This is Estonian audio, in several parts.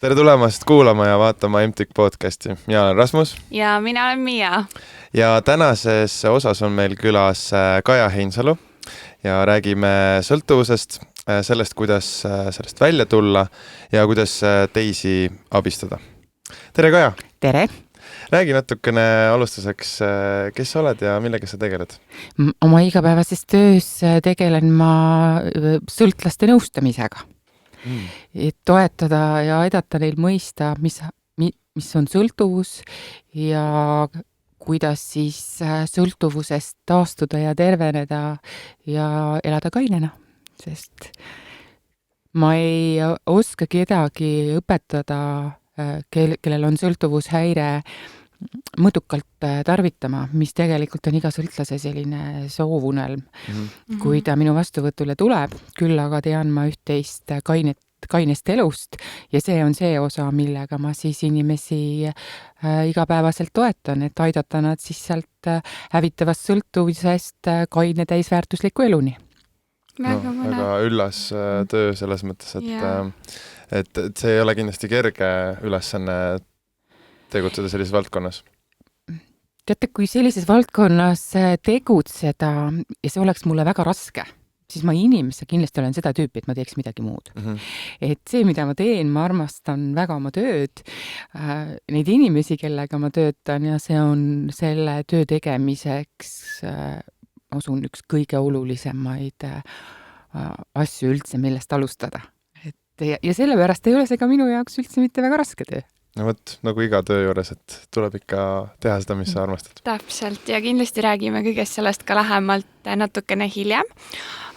Tere tulemast kuulama ja vaatama MTÜK podcasti. Mina olen Rasmus. Ja mina olen Miia. Ja tänases osas on meil külas Kaja Heinsalu ja räägime sõltuvusest, sellest, kuidas sellest välja tulla ja kuidas teisi abistada. Tere, Kaja! Tere! Räägi natukene alustuseks, kes sa oled ja millega sa tegeled? Oma igapäevases töös tegelen ma sõltlaste nõustamisega. Et toetada ja aidata neil mõista, mis on sõltuvus ja kuidas siis sõltuvusest taastuda ja terveneda ja elada kainena. Sest ma ei oska kedagi õpetada, kellel on sõltuvushäire, mõõdukalt tarvitama, mis tegelikult on iga sõltlase selline soovunelm. Kui ta minu vastuvõtule tuleb, küll aga tean ma üht-teist kainest elust ja see on see osa, millega ma siis inimesi igapäevaselt toetan, et aidata nad siis sealt hävitavast sõltuvusest kaine täisväärtusliku eluni. Väga üllas töö selles mõttes, et see ei ole kindlasti kerge ülesanne tegutseda sellises valdkonnas. Teate, kui sellises valdkonnas tegutseda ja see oleks mulle väga raske, siis ma inimese kindlasti olen seda tüüpi, et ma teeks midagi muud. Et see, mida ma teen, ma armastan väga oma tööd, neid inimesi, kellega ma töötan ja see on selle töö tegemiseks, usun, üks kõige olulisemaid asju üldse, millest alustada. Ja sellepärast ei ole see ka minu jaoks üldse mitte väga raske töö. No võt, nagu iga töö juures, et tuleb ikka teha seda, mis sa armastad. Täpselt, ja kindlasti räägime kõigest sellest ka lähemalt natukene hiljem.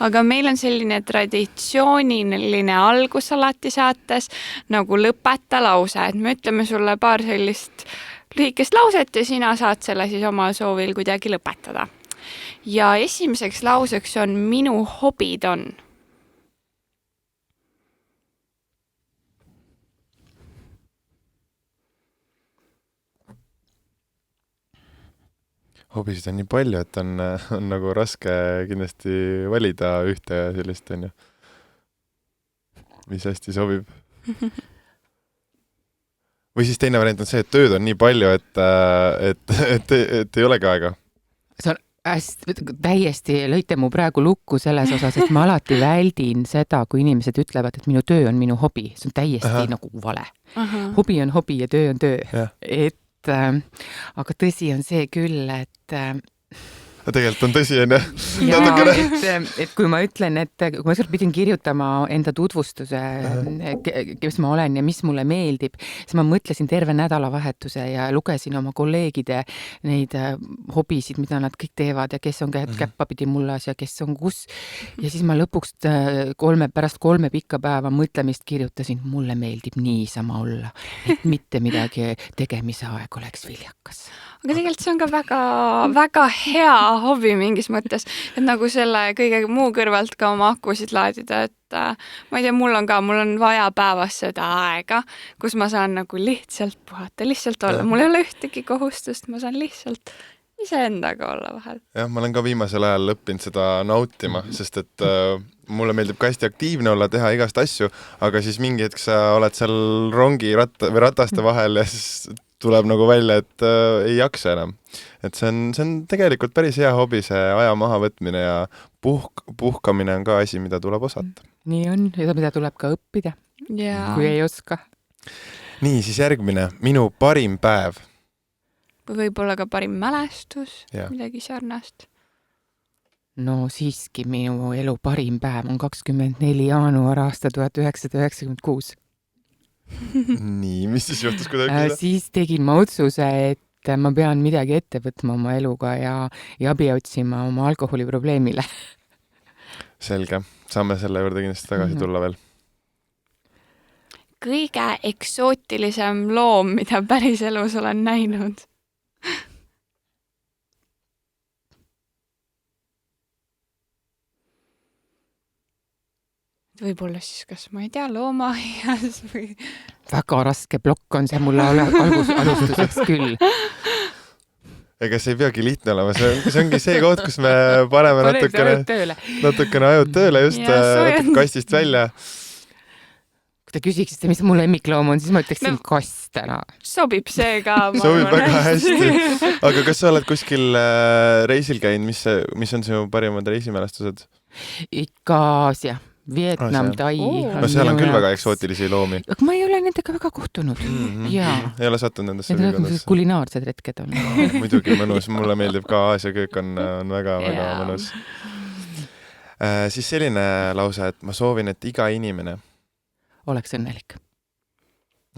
Aga meil on selline traditsiooniline algus alati saates, nagu lõpeta lause, et me ütleme sulle paar sellist lühikest lauset ja sina saad selle siis oma soovil kuidagi lõpetada. Ja esimeseks lauseks on minu hobid on. Hobisid on nii palju, et on nagu raske kindlasti valida ühte sellist, on ju, mis hästi sobib. Või siis teine variant on see, et tööd on nii palju, et ei olegi aega. See on täiesti lõite mu praegu lukku selles osas, et ma alati väldin seda, kui inimesed ütlevad, et minu töö on minu hobi. See on täiesti nagu vale. Hobi on hobi ja töö on töö. Aga tõsi on see küll, et tegelikult on tõsi, on et kui ma ütlen, et kui ma pidin kirjutama enda tutvustuse, kes ma olen ja mis mulle meeldib, siis ma mõtlesin terve nädalavahetuse ja lugesin oma kolleegide neid hobisid, mida nad kõik teevad ja kes on käppapidi mullas ja kes on kus. Ja siis ma lõpuks pärast 3 pikka päeva mõtlemist kirjutasin, mulle meeldib niisama olla, et mitte midagi tegemise aeg oleks viljakas. Aga tegelikult see on ka väga hea hobi mingis mõttes, et nagu selle kõige muu kõrvalt ka oma akusid laadida, et ma ei tea, mul on vaja päevas seda aega, kus ma saan nagu lihtsalt puhata, lihtsalt olla. Mul ei ole ühtegi kohustust, ma saan lihtsalt iseendaga olla vahel. Jah, ma olen ka viimasel ajal õppinud seda nautima, sest et mulle meeldib ka hästi aktiivne olla, teha igast asju, aga siis mingi hetk sa oled seal rongi või rataste vahel ja siis tuleb nagu välja, et ei jaksa enam. Et see on tegelikult päris hea hobi, see aja maha võtmine ja puhkamine on ka asi, mida tuleb osata. Nii on, ja mida tuleb ka õppida, kui ei oska. Nii, siis järgmine, minu parim päev. Või võib-olla ka parim mälestus, midagi sarnast. No siiski minu elu parim päev on 24. jaanuar aasta 1996. Nii, mis siis juhtus kuidagi? Siis tegin ma otsuse, et ma pean midagi ette võtma oma eluga ja abi otsima oma alkoholiprobleemile. Selge, saame selle juurde kindlasti tagasi tulla veel. Kõige eksootilisem loom, mida päris elus olen näinud. Võib-olla siis, kas ma ei tea, loomaaias või... Väga raske plokk on see mulle alustuseks küll. Ega see ei peagi lihtne olema, see ongi see koht, kus me paneme natukene ajud tööle just kastist välja. te küsiksite, mis mu lemmikloom on, siis ma ütleksin kass täna. Sobib see ka. Sobib väga hästi. Aga kas sa oled kuskil reisil käinud, mis on sinu parimad reisimälestused? Ikka Aasia, Vietnam, Tai. No seal on küll väga eksootilisi loomi. Aga ma ei ole nendega väga kohtunud. Ei ole sattunud nendesse piirkondadesse. Kulinaarsed retked on. Muidugi mõnus, mulle meeldib ka Aasia köök on väga-väga mõnus. Siis selline lause, et ma soovin, et iga inimene oleks õnnelik.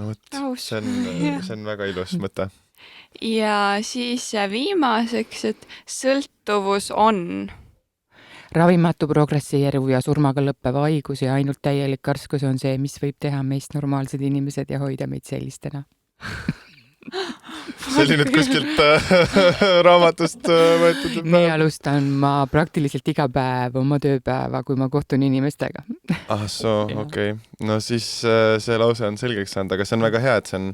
No võt, see on väga ilus mõte. Ja siis viimaseks, et sõltuvus on ravimatu progresseeruv ja surmaga lõppev haigus ja ainult täielik karskus on see, mis võib teha meist normaalsed inimesed ja hoida meid sellistena. See oli nüüd kuskilt raamatust võetud. Nii alustan ma praktiliselt iga päev oma tööpäeva, kui ma kohtun inimestega. Okei. No siis see lause on selgeks saanud, aga see on väga hea, et see on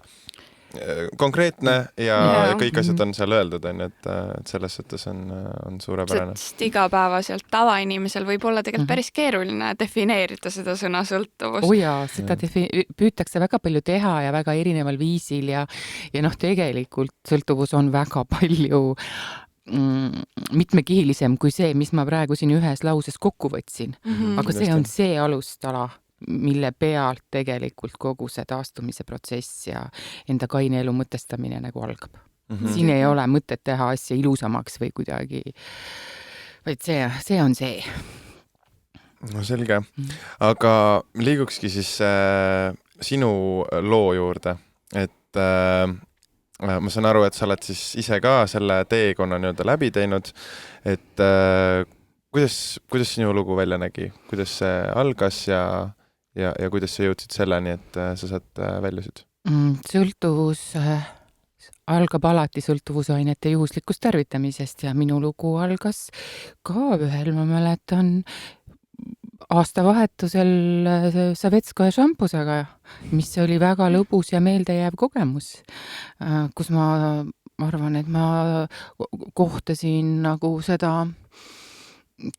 konkreetne ja kõik asjad on seal öeldud, et selles suhtes on suurepärane. Sest igapäevaselt tavainimesel võib olla tegelikult päris keeruline defineerida seda sõna sõltuvust. Seda püütakse väga palju teha ja väga erineval viisil ja tegelikult sõltuvus on väga palju mitmekihilisem kui see, mis ma praegu siin ühes lauses kokku võtsin. Aga see on see alustala, mille pealt tegelikult kogu see taastumise protsess ja enda kaine elu mõtestamine nagu algab. Siin ei ole mõtet teha asja ilusamaks või kuidagi, vaid see on see. No selge. Aga liigukski siis sinu loo juurde, et ma saan aru, et sa oled siis ise ka selle teekonna läbi teinud, et kuidas sinu lugu välja nägi, kuidas see algas ja kuidas sa jõudsid selleni, et sa saad väljusid? Sõltuvus algab alati sõltuvusainete juhuslikust tarvitamisest ja minu lugu algas ka ühel, ma mäletan, aastavahetusel Savetskoja šampusega, mis oli väga lõbus ja meeldejääv kogemus, kus ma arvan, et ma kohtasin nagu seda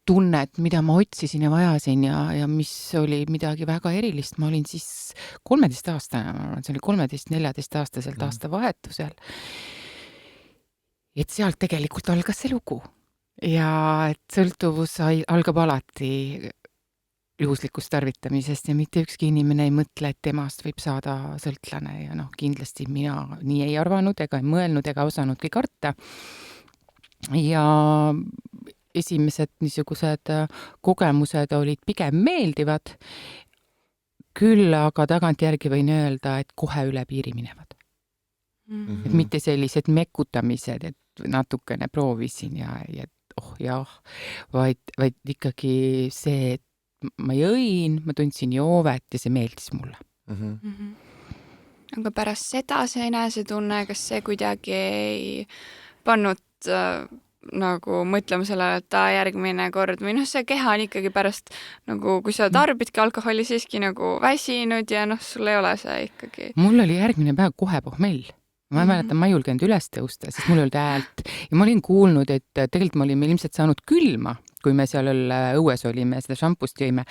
tunnet, mida ma otsisin ja vajasin ja mis oli midagi väga erilist. Ma olin siis 13-aastane, see oli 13-14 aastaselt aastavahetusel. Et sealt tegelikult algas see lugu. Ja et sõltuvus algab alati juhuslikust tarvitamisest ja mitte ükski inimene ei mõtle, et temast võib saada sõltlane ja kindlasti mina nii ei arvanud ega ei mõelnud ega osanudki karta. Ja esimesed niisugused kogemused olid pigem meeldivad, küll aga tagantjärgi võin öelda, et kohe üle piiri minevad. Et mitte sellised mekutamised, et natukene proovisin ja vaid ikkagi see, et ma jõin, ma tundsin joovet ja see meeldis mulle. Aga pärast seda see enesetunne, kas see kuidagi ei pannud nagu mõtlema sellele, et järgmine kord või see keha on ikkagi pärast nagu, kui sa tarbidki alkoholi siiski nagu väsinud ja sul ei ole see ikkagi. Mul oli järgmine päev kohe pohmell. Ma mäletan, ma ei julgenud üles tõusta, sest mul ei olnud häält ja ma olin kuulnud, et tegelikult ma olin meil ilmselt saanud külma, kui me seal õues olime, seda šampust jõime,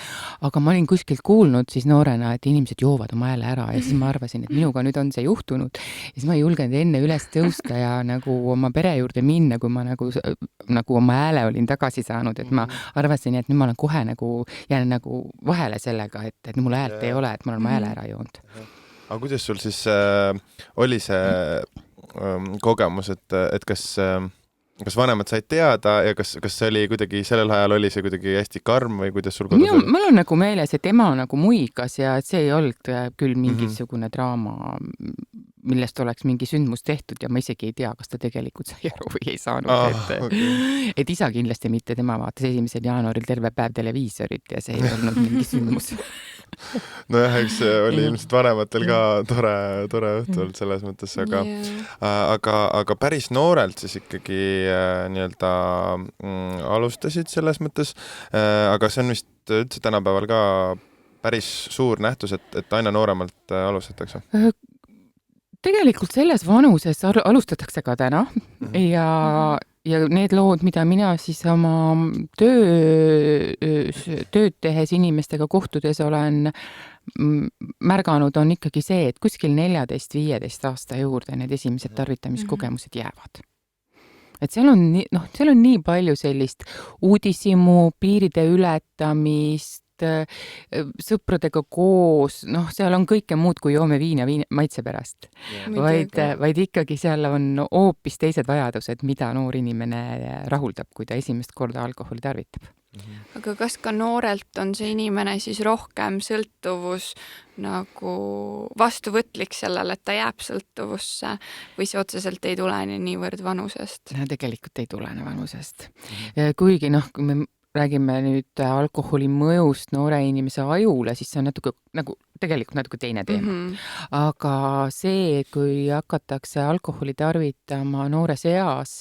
aga ma olin kuskilt kuulnud siis noorena, et inimesed joovad oma hääle ära ja siis ma arvasin, et minuga nüüd on see juhtunud ja siis ma ei julgenud enne üles tõusta ja nagu oma pere juurde minna, kui ma nagu oma hääle olin tagasi saanud, et ma arvasin, et nüüd ma olen kohe jään nagu vahele sellega, et mul häält ei ole, et ma olen oma hääle ära joonud. Aga kuidas sul siis oli see kogemus, et kas vanemad said teada ja kas see oli kuidagi, sellel ajal oli see kuidagi hästi karm või kuidas sul kodus oli? Mul on nagu meeles, et ema nagu muigas ja see ei olnud küll mingisugune draama, millest oleks mingi sündmus tehtud ja ma isegi ei tea, kas ta tegelikult sai aru või ei saanud. Et isa kindlasti mitte, tema vaatas 1. jaanuaril terve päev televiisorit ja see ei olnud mingi sündmus. Nojah, eks see oli ilmselt vanematel ka tore õhtul selles mõttes, aga päris noorelt siis ikkagi nii-öelda alustasid selles mõttes, aga see on vist üldse tänapäeval ka päris suur nähtus, et aina nooremalt alustatakse. Tegelikult selles vanuses alustatakse ka täna ja ja need lood, mida mina siis oma tööd tehes inimestega kohtudes olen märganud, on ikkagi see, et kuskil 14-15 aasta juurde need esimesed tarvitamiskogemused jäävad. Et seal on nii palju sellist uudishimu, piiride ületamist, sõpradega koos, seal on kõike muud kui joome viina maitse pärast. Vaid ikkagi seal on hoopis teised vajadused, mida noor inimene rahuldab, kui ta esimest korda alkoholi tarvitab. Aga kas ka noorelt on see inimene siis rohkem sõltuvus nagu vastuvõtlik sellele, et ta jääb sõltuvusse või see otseselt ei tulene niivõrd vanusest? Tegelikult ei tulene vanusest. Kuigi kui me räägime nüüd alkoholi mõjust noore inimese ajule, siis see on tegelikult natuke teine teema. Aga see, kui hakatakse alkoholi tarvitama noores eas,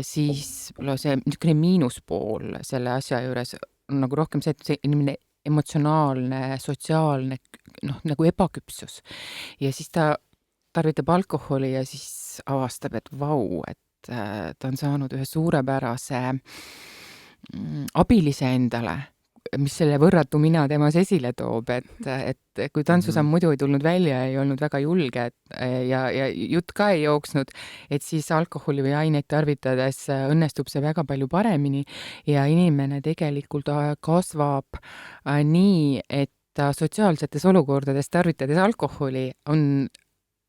siis see niisugune miinuspool selle asja juures on nagu rohkem see, et see inimene emotsionaalne, sotsiaalne, nagu ebaküpsus. Ja siis ta tarvitab alkoholi ja siis avastab, et et ta on saanud ühe suurepärase abilise endale, mis selle võrratu mina temas esile toob, et kui tantsusamm muidu ei tulnud välja, ei olnud väga julge ja jutt ka ei jooksnud, et siis alkoholi või aineid tarvitades õnnestub see väga palju paremini ja inimene tegelikult kasvab nii, et ta sotsiaalsetes olukordades tarvitades alkoholi on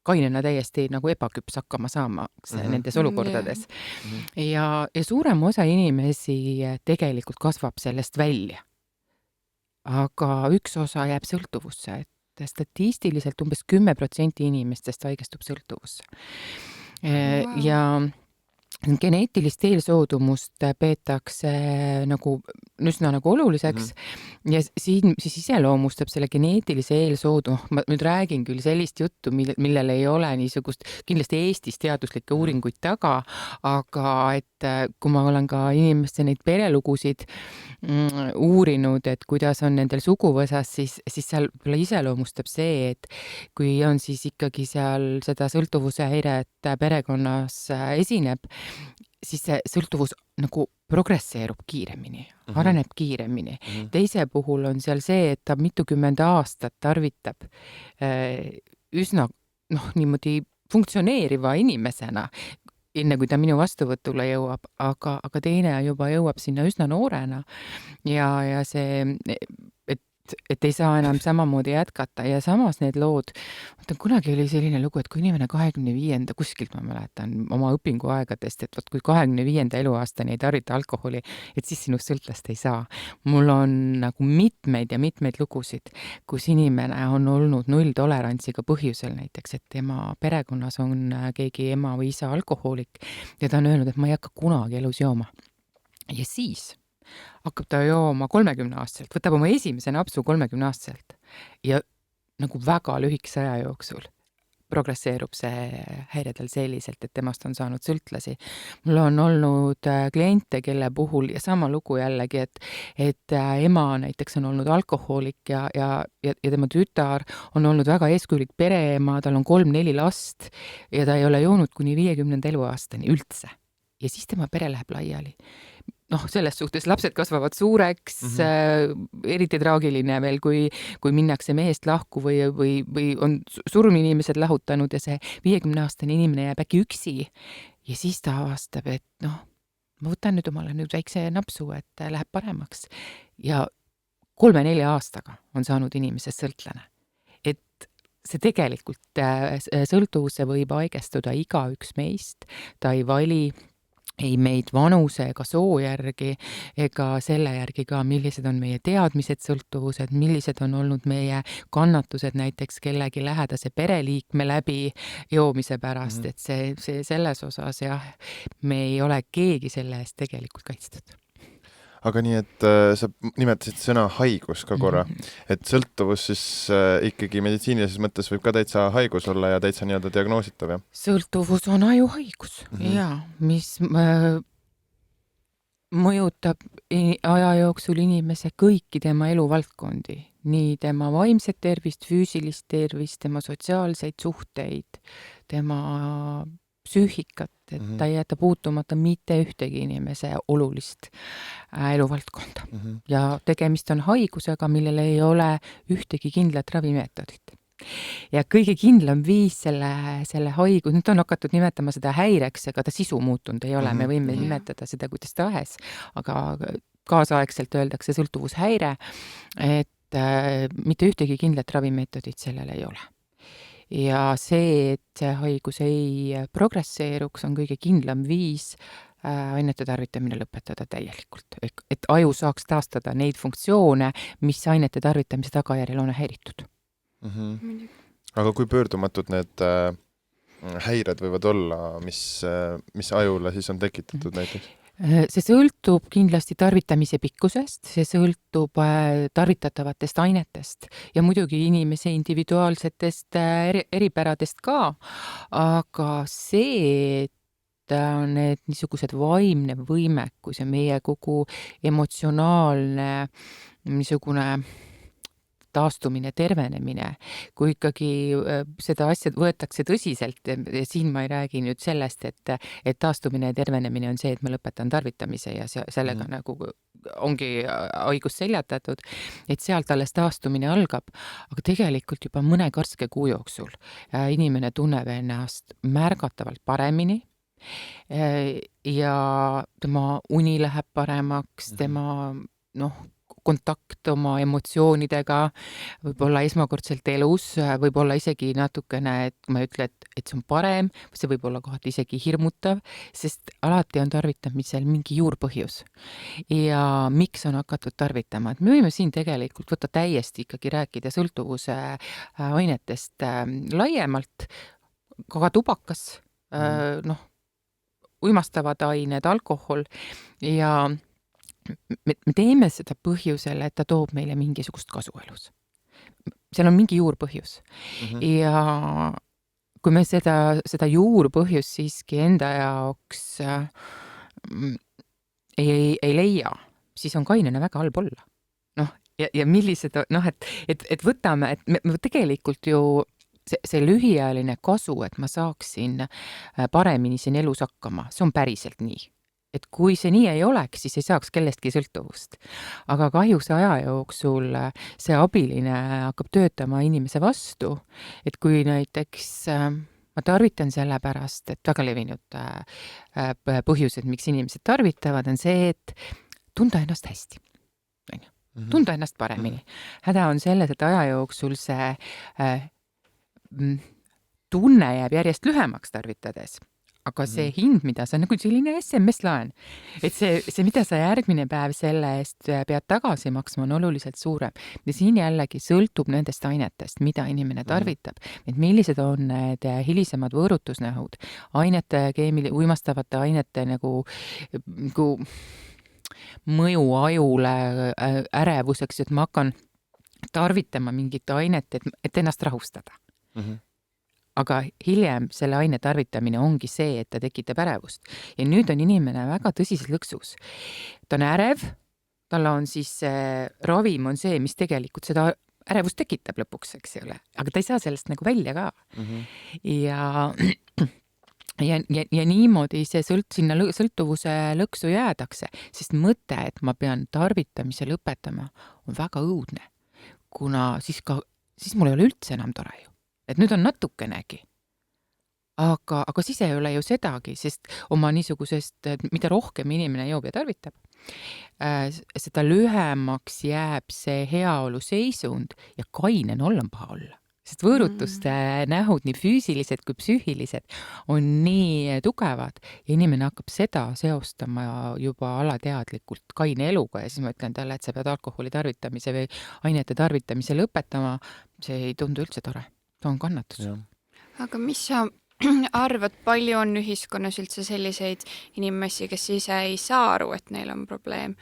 kainena täiesti nagu ebaküps hakkama saamaks nendes olukordades. Ja suurem osa inimesi tegelikult kasvab sellest välja. Aga üks osa jääb sõltuvusse, et statistiliselt umbes 10% inimestest haigestub sõltuvusse. Ja geneetilist eelsoodumust peetakse üsna oluliseks ja siin siis iseloomustab selle geneetilise ma nüüd räägin küll sellist juttu, millel ei ole niisugust kindlasti Eestis teaduslikke uuringuid taga, aga et kui ma olen ka inimeste neid perelugusid uurinud, et kuidas on nendel suguvõsas, siis seal iseloomustab see, et kui on siis ikkagi seal seda sõltuvuse häiret perekonnas esineb, siis see sõltuvus progresseerub kiiremini, areneb kiiremini. Teise puhul on seal see, et ta mitukümmend aastat tarvitab üsna niimoodi funktsioneeriva inimesena, enne kui ta minu vastuvõtule jõuab, aga teine juba jõuab sinna üsna noorena ja see, et ei saa enam samamoodi jätkata ja samas need lood, kunagi oli selline lugu, et kui inimene 25. kuskilt ma mäletan oma õpinguaegadest, et kui 25. eluaastani ei tarvita alkoholi, et siis sinust sõltlast ei saa. Mul on mitmeid ja mitmeid lugusid, kus inimene on olnud nulltolerantsiga põhjusel näiteks, et tema perekonnas on keegi ema või isa alkohoolik ja ta on öelnud, et ma ei hakka kunagi elus jooma. Ja siis hakkab ta jooma 30-aastaselt, võtab oma esimese napsu 30-aastaselt ja väga lühikese aja jooksul progresseerub see häiredel selliselt, et temast on saanud sõltlasi. Mul on olnud kliente, kelle puhul ja sama lugu jällegi, et ema näiteks on olnud alkohoolik ja tema tütar on olnud väga eeskujulik pereema, tal on 3-4 last ja ta ei ole joonud kuni 50. eluaastani üldse. Ja siis tema pere läheb laiali. Selles suhtes lapsed kasvavad suureks, eriti traagiline veel, kui minnakse mehest lahku või on surminimesed lahutanud ja see 50-aastane inimene jääb äkki üksi ja siis ta avastab, et ma võtan nüüd omale väikse napsu, et läheb paremaks ja 3-4 aastaga on saanud inimesest sõltlane. Et see tegelikult sõltuvuse võib haigestuda igaüks meist, ta ei vali ei meid vanuse ega soo järgi ega selle järgi ka, millised on meie teadmised sõltuvused, millised on olnud meie kannatused näiteks kellegi lähedase pereliikme läbi joomise pärast, et see selles osas me ei ole keegi selle eest tegelikult kaitstud. Aga nii, et sa nimetasid sõna haigus ka korra, et sõltuvus siis ikkagi meditsiinilises mõttes võib ka täitsa haigus olla ja täitsa nii-öelda diagnoositav, jah? Sõltuvus on ajuhaigus, mis mõjutab aja jooksul inimese kõiki tema eluvaldkondi, nii tema vaimset tervist, füüsilist tervist, tema sotsiaalseid suhteid, tema psüühikat, et ta ei jäta puutumata mitte ühtegi inimese olulist eluvaldkonda. Ja tegemist on haigusega, millel ei ole ühtegi kindlat ravimeetodit. Ja kõige kindlam viis selle haigus, nüüd on hakatud nimetama seda häireks, ega ta sisu muutunud ei ole, me võime nimetada seda kuidas tahes, aga kaasaegselt öeldakse sõltuvushäire, et mitte ühtegi kindlat ravimeetodit sellel ei ole. Ja see, et see haigus ei progresseeruks, on kõige kindlam viis ainete tarvitamine lõpetada täielikult. Et aju saaks taastada neid funktsioone, mis ainete tarvitamise tagajärjel on häiritud. Aga kui pöördumatud need häired võivad olla, mis ajule siis on tekitatud näiteks? See sõltub kindlasti tarvitamise pikkusest, see sõltub tarvitatavatest ainetest ja muidugi inimese individuaalsetest eripäradest ka, aga see, et need niisugused vaimne võimekus ja meie kogu emotsionaalne niisugune taastumine, tervenemine, kui ikkagi seda asja võetakse tõsiselt, ja siin ma ei räägi nüüd sellest, et taastumine ja tervenemine on see, et ma lõpetan tarvitamise ja sellega nagu ongi haigus seljatatud, et sealt alles taastumine algab, aga tegelikult juba mõne karske kuu jooksul inimene tunneb ennast märgatavalt paremini ja tema uni läheb paremaks, tema kontakt oma emotsioonidega, võib-olla esmakordselt elus, võib-olla isegi natukene, et ma ei ütle, et see on parem, see võib olla kohati isegi hirmutav, sest alati on tarvitamisel mingi juurpõhjus. Ja miks on hakatud tarvitama? Et me võime siin tegelikult võtta täiesti ikkagi rääkida sõltuvuse ainetest laiemalt, ka tubakas, uimastavad ained, alkohol ja me teeme seda põhjusel, et ta toob meile mingisugust kasu elus. Seal on mingi juurpõhjus. Ja kui me seda juurpõhjust siiski enda jaoks ei leia, siis on kainena väga halb olla. Ja millised, et võtame, et me tegelikult ju see lühiajaline kasu, et ma saaksin paremini siin elus hakkama, see on päriselt nii. Et kui see nii ei oleks, siis ei saaks kellestki sõltuvust. Aga kahjuks aja jooksul see abiline hakkab töötama inimese vastu, et kui näiteks ma tarvitan selle pärast, et väga levinud põhjused, miks inimesed tarvitavad, on see, et tunda ennast hästi. Tunda ennast paremini. Häda on selles, et aja jooksul see tunne jääb järjest lühemaks tarvitades. Aga see hind, mida sa nagu selline SMS-laen, et see, mida sa järgmine päev selle eest pead tagasi maksma, on oluliselt suurem. Ja siin jällegi sõltub nendest ainetest, mida inimene tarvitab. Et millised on need hilisemad võõrutusnähud, ainete uimastavate ainete nagu mõju ajule ärevuseks, et ma hakkan tarvitama mingit ainet, et ennast rahustada. Aga hiljem selle aine tarvitamine ongi see, et ta tekitab ärevust. Ja nüüd on inimene väga tõsises lõksus. Ta on ärev, tal on siis ravim on see, mis tegelikult seda ärevust tekitab lõpuks, eks ei ole. Aga ta ei saa sellest nagu välja ka. Ja niimoodi see sinna sõltuvuse lõksu jäädakse, sest mõte, et ma pean tarvitamise lõpetama, on väga õudne. Kuna siis mul ei ole üldse enam tore ju. Et nüüd on natukenegi. Aga siis ei ole ju sedagi, sest oma niisugusest, mida rohkem inimene joob ja tarvitab, seda lühemaks jääb see heaolu seisund ja kainen olla on paha olla. Sest võõrutuste nähud, nii füüsilised kui psüühilised, on nii tugevad ja inimene hakkab seda seostama juba alateadlikult kaine eluga ja siis ma ütlen talle, et sa pead alkoholi tarvitamise või ainete tarvitamise lõpetama, see ei tundu üldse tore. Ta on kannatus. Aga mis sa arvad, palju on ühiskonnas üldse selliseid inimesi, kes ise ei saa aru, et neil on probleem?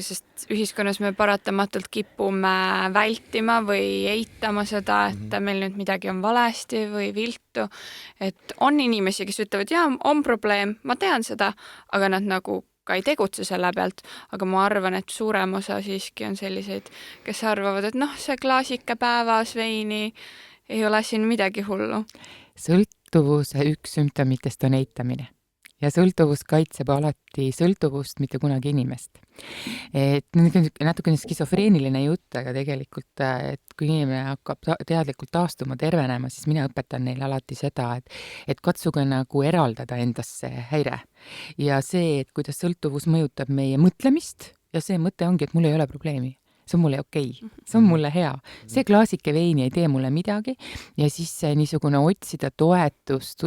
Sest ühiskonnas me paratamatult kipume vältima või eitama seda, et meil nüüd midagi on valesti või viltu. Et on inimesi, kes ütlevad, jaa, on probleem, ma tean seda, aga nad nagu ka ei tegutse selle pealt, aga ma arvan, et suurem osa siiski on selliseid, kes arvavad, et see klaasike päevas veini ei ole siin midagi hullu. sõltuvuse üks sümptomitest on eitamine. Ja sõltuvus kaitseb alati sõltuvust, mitte kunagi inimest. Et natukene skisofreeniline jutt, aga tegelikult, et kui inimene hakkab teadlikult taastuma, tervenema, siis mina õpetan neile alati seda, et katsuge nagu eraldada endast see häire. Ja see, et kuidas sõltuvus mõjutab meie mõtlemist ja see mõte ongi, et mul ei ole probleemi. See on mulle okei, see on mulle hea. See klaasike veini ei tee mulle midagi ja siis niisugune otsida toetust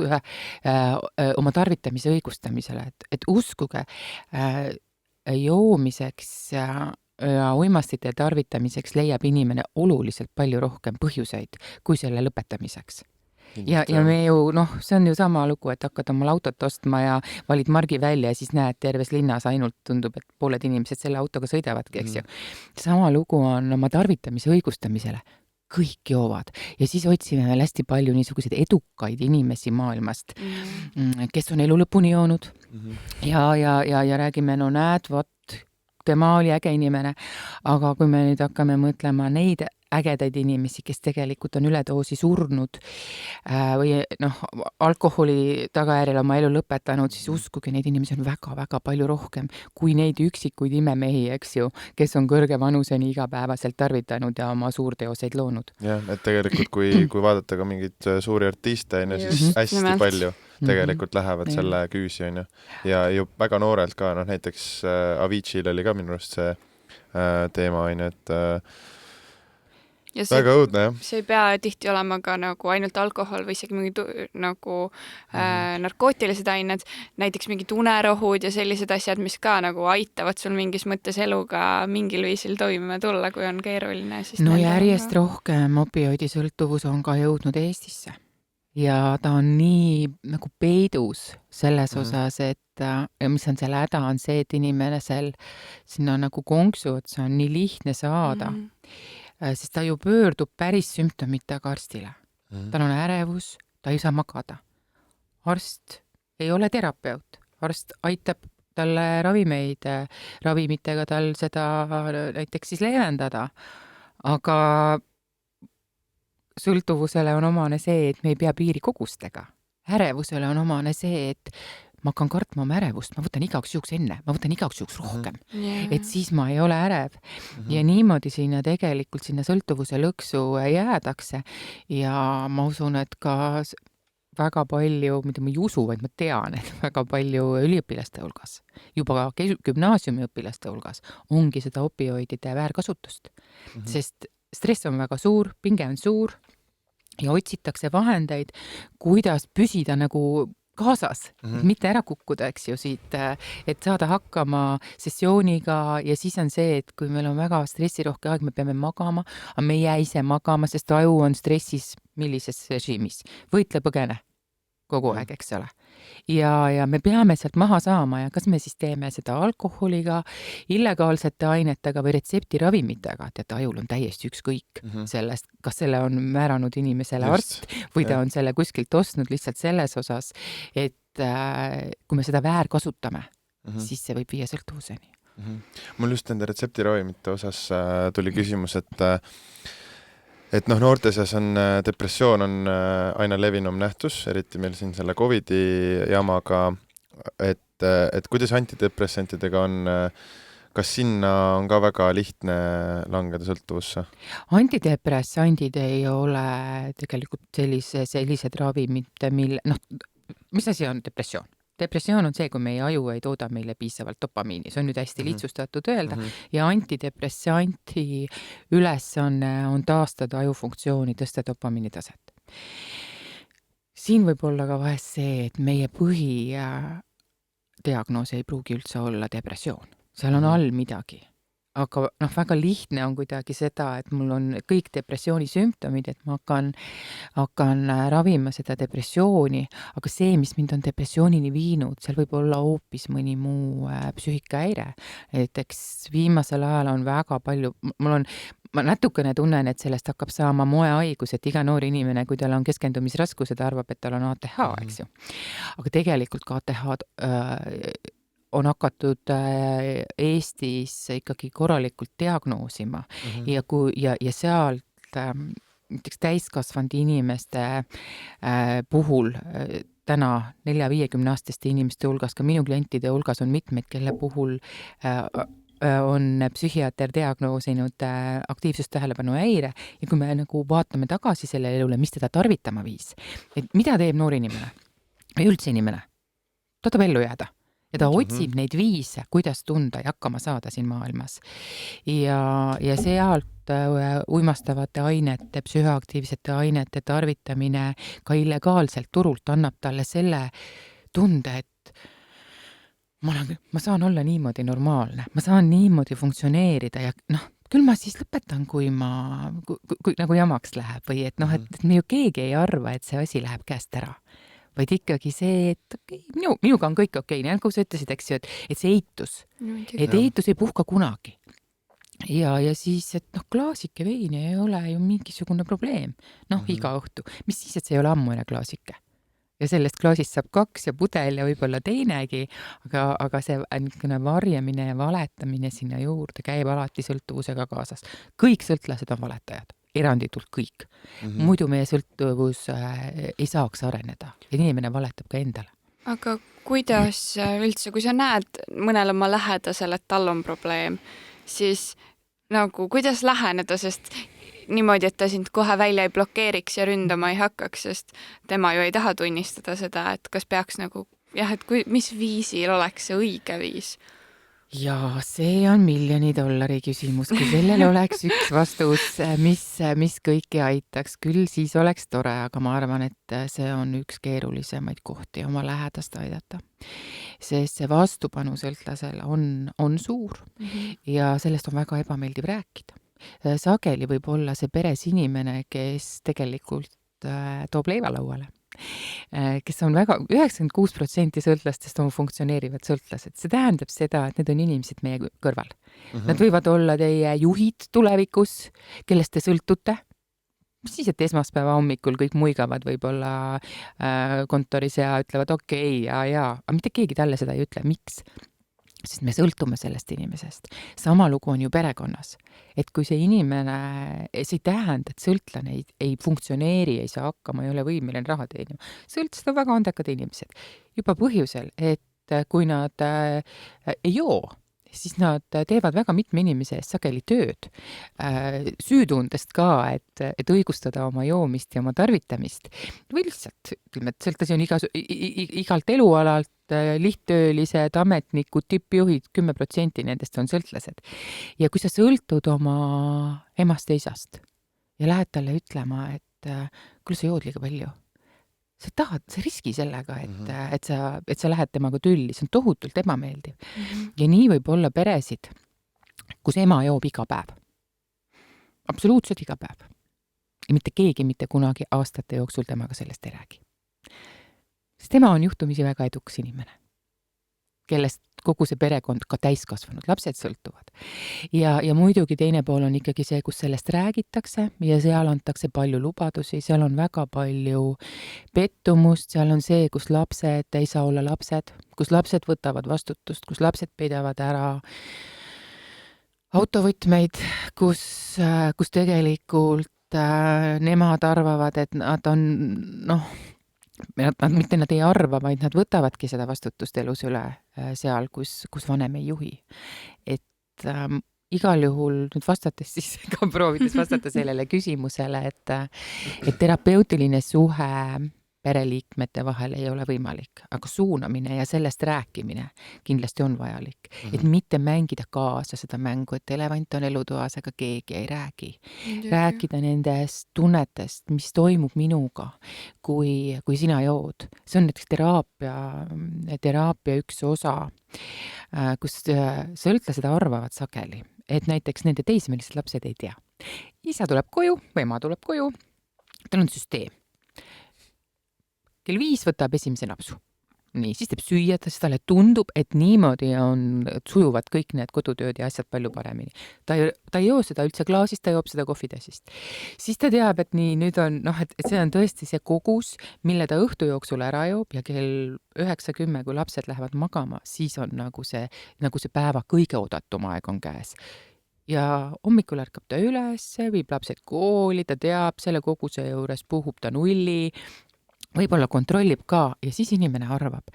oma tarvitamise õigustamisele, et uskuge, joomiseks ja uimastite tarvitamiseks leiab inimene oluliselt palju rohkem põhjuseid kui selle lõpetamiseks. Ja me ju, see on ju sama lugu, et hakkad omal autot ostma ja valid margi välja ja siis näed terves linnas ainult tundub, et pooled inimesed selle autoga sõidavadki, eks ju. Sama lugu on oma tarvitamise õigustamisele. Kõik joovad ja siis otsime veel hästi palju niisuguseid edukaid inimesi maailmast, kes on elu lõpuni joonud ja räägime, no näed, vot, tema oli äge inimene, aga kui me nüüd hakkame mõtlema neid ägedaid inimesi, kes tegelikult on üledoosi surnud või alkoholi tagajärjel oma elu lõpetanud, siis uskuge, neid inimesi on väga-väga palju rohkem kui neid üksikuid imemehi, eks ju, kes on kõrge vanuseni igapäevaselt tarvitanud ja oma suurteoseid loonud. Jah, et tegelikult kui vaadata ka mingeid suuri artiste, siis hästi palju tegelikult lähevad selle küüsi, on ju. Ja ju väga noorelt ka, näiteks Aviciil oli ka minu arust see teema, on ju, et väga õudne, jah. See ei pea tihti olema ka nagu ainult alkohol või isegi mingi narkootilised ained, näiteks mingid unerohud ja sellised asjad, mis ka nagu aitavad sul mingis mõttes eluga mingil viisil toimima tulla, kui on keeruline. No järjest rohkem opioidisõltuvus on ka jõudnud Eestisse ja ta on nii nagu peidus selles osas, et mis on selle häda, on see, et inimesel sinna nagu konksu, et see on nii lihtne saada. Sest ta ju pöördub päris sümptomitega arstile. Tal on ärevus, ta ei saa magada. Arst ei ole terapeut. Arst aitab talle ravimitega tal seda näiteks siis leevendada. Aga sõltuvusele on omane see, et me ei pea piirikogustega. Ärevusele on omane see, et ma hakkan kartma oma ärevust, ma võtan igaks juhuks enne, ma võtan igaks juhuks rohkem, et siis ma ei ole ärev. Ja niimoodi sinna sõltuvuse lõksu jäädakse ja ma usun, et ka väga palju, mida ma ei usu, vaid ma tean, et väga palju üliõpilaste hulgas, juba gümnaasiumi õpilaste hulgas, ongi seda opioidide väärkasutust. Sest stress on väga suur, pinge on suur ja otsitakse vahendeid, kuidas püsida nagu kaasas, mitte ära kukkuda, eks ju, siit, et saada hakkama sessiooniga ja siis on see, et kui meil on väga stressirohke aeg, me peame magama, aga me ei jää ise magama, sest aju on stressis millises režiimis. Võitle põgene kogu aeg, eks ole. Ja me peame sealt maha saama ja kas me siis teeme seda alkoholiga, illegaalsete ainetega või retseptiravimitega, et ajul on täiesti ükskõik sellest, kas selle on määranud inimesele arst või ta on selle kuskilt ostnud lihtsalt selles osas, et kui me seda väärkasutame, siis see võib viia sõltuvuseni. Mul just nende retseptiravimite osas tuli küsimus, et noorte seas on depressioon on aina levinum nähtus, eriti meil siin selle COVID-i jamaga, et kuidas antidepressantidega on, kas sinna on ka väga lihtne langeda sõltuvusse? Antidepressandid ei ole tegelikult sellised ravimid, mis asi on depressioon? Depressioon on see, kui meie aju ei tooda meile piisavalt dopamiini. See on nüüd hästi lihtsustatud öelda. Ja antidepressanti ülesanne on taastada ajufunktsiooni, tõsta dopamiini taset. Siin võib olla ka vahest see, et meie põhidiagnoos ei pruugi üldse olla depressioon. Seal on all midagi. Aga väga lihtne on kuidagi seda, et mul on kõik depressiooni sümptomid, et ma hakkan ravima seda depressiooni, aga see, mis mind on depressioonini viinud, seal võib olla hoopis mõni muu psüühikahäire. Näiteks viimasel ajal on väga palju, ma natukene tunnen, et sellest hakkab saama moehaigus, et iga noor inimene, kui tal on keskendumisraskused, arvab, et tal on ATH, eks ju. Aga tegelikult ka ATH on hakatud Eestis ikkagi korralikult diagnoosima ja sealt näiteks täiskasvanud inimeste puhul täna 40-50-aastaste inimeste hulgas, ka minu klientide hulgas on mitmeid, kelle puhul on psühhiaater diagnoosinud aktiivsustähelepanu häire ja kui me nagu vaatame tagasi selle elule, mis teda tarvitama viis, et mida teeb noor inimene või üldse inimene? Ta tahab ellu jääda ja ta otsib neid viise, kuidas tunda ja hakkama saada siin maailmas. Ja sealt uimastavate ainete, psühhoaktiivsete ainete tarvitamine ka illegaalselt turult annab talle selle tunde, et ma saan olla niimoodi normaalne, ma saan niimoodi funktsioneerida ja küll ma siis lõpetan, kui nagu jamaks läheb või et et me ju keegi ei arva, et see asi läheb käest ära. Vaid ikkagi see, et minuga on kõik okei, nagu sa ütlesid, eks ju, et see eitus, et eitus ei puhka kunagi. Ja siis, et klaasike veini ei ole ju mingisugune probleem. Iga õhtu. Mis siis, et see ei ole ammune klaasike? Ja sellest klaasist saab 2 ja pudel ja võib-olla teinegi, aga see varjamine ja valetamine sinna juurde käib alati sõltuvusega kaasas. Kõik sõltlased on valetajad, eranditult kõik. Muidu meie sõltuvus ei saaks areneda ja inimene valetab ka endale. Aga kuidas üldse, kui sa näed mõnel oma lähedasel, et tal on probleem, siis nagu kuidas läheneda, sest niimoodi, et ta sind kohe välja ei blokeeriks ja ründama ei hakkaks, sest tema ju ei taha tunnistada seda, et kas peaks nagu, et mis viisil oleks see õige viis? Ja see on $1,000,000 küsimus, kui sellel oleks üks vastus, mis kõiki aitaks, küll siis oleks tore, aga ma arvan, et see on üks keerulisemaid kohti oma lähedast aidata. Sest see vastupanu sõltlasel on suur ja sellest on väga ebameeldiv rääkida. Sageli võib olla see peres inimene, kes tegelikult toob leiva lauale. Kes on 96% sõltlastest on funktsioneerivad sõltlased. See tähendab seda, et need on inimesed meie kõrval. Nad võivad olla teie juhid tulevikus, kellest te sõltute. Mis siis, et esmaspäeva hommikul kõik muigavad võib-olla kontoris ja ütlevad okei, ja, aga mitte keegi talle seda ei ütle. Miks? Sest me sõltume sellest inimesest. Sama lugu on ju perekonnas. Et kui see inimene, see ei tähenda, et sõltlane ei funktsioneeri, ei saa hakkama, ei ole võimeline raha teenima. Sõltlased on väga andekad inimesed. Juba põhjusel, et kui nad ei joo, siis nad teevad väga mitme inimese eest sageli tööd. Süütundest ka, et õigustada oma joomist ja oma tarvitamist. Või lihtsalt, ütleme, et sõltlasi on igalt elualalt, lihttöölised, ametnikud, tippjuhid, 10% nendest on sõltlased. Ja kui sa sõltud oma emast ja isast ja lähed talle ütlema, et küll sa jood liiga palju, sa riski sellega, et sa lähed temaga tülli, see on tohutult ebameeldiv. Ja nii võib olla peresid, kus ema joob iga päev. Absoluutselt iga päev. Ja mitte keegi mitte kunagi aastate jooksul temaga sellest ei räägi. Sest tema on juhtumisi väga edukas inimene, kellest kogu see perekond ka täiskasvanud, lapsed sõltuvad. Ja muidugi teine pool on ikkagi see, kus sellest räägitakse ja seal antakse palju lubadusi, seal on väga palju pettumust, seal on see, kus lapsed ei saa olla lapsed, kus lapsed võtavad vastutust, kus lapsed peidavad ära autovõtmeid, kus tegelikult nemad arvavad, et nad on, mitte nad ei arva, vaid nad võtavadki seda vastutust elus üle seal, kus vanem ei juhi. Et igal juhul nüüd vastates siis ka proovides vastata sellele küsimusele, et terapeutiline suhe pereliikmete vahel ei ole võimalik, aga suunamine ja sellest rääkimine kindlasti on vajalik. Et mitte mängida kaasa seda mängu, et elevant on elutoas, aga keegi ei räägi. Rääkida nendest tunnetest, mis toimub minuga, kui sina jood. See on näiteks teraapia üks osa, kus sõltlased arvavad sageli, et näiteks nende teismelised lapsed ei tea. Isa tuleb koju või ema tuleb koju, tal on süsteem. Kell 5 võtab esimese napsu. Nii, siis teeb süüa, siis talle tundub, et niimoodi sujuvad kõik need kodutööd ja asjad palju paremini. Ta ei joo seda üldse klaasist, ta joob seda kohvitassist. Siis ta teab, et nii, nüüd on, et see on tõesti see kogus, mille ta õhtu jooksul ära joob ja kell 9-10, kui lapsed lähevad magama, siis on nagu see päeva kõige oodatum aeg on käes. ja hommikul ärkab ta üles, viib lapsed kooli, ta teab selle koguse juures, puhub ta nulli, võib-olla kontrollib ka ja siis inimene arvab,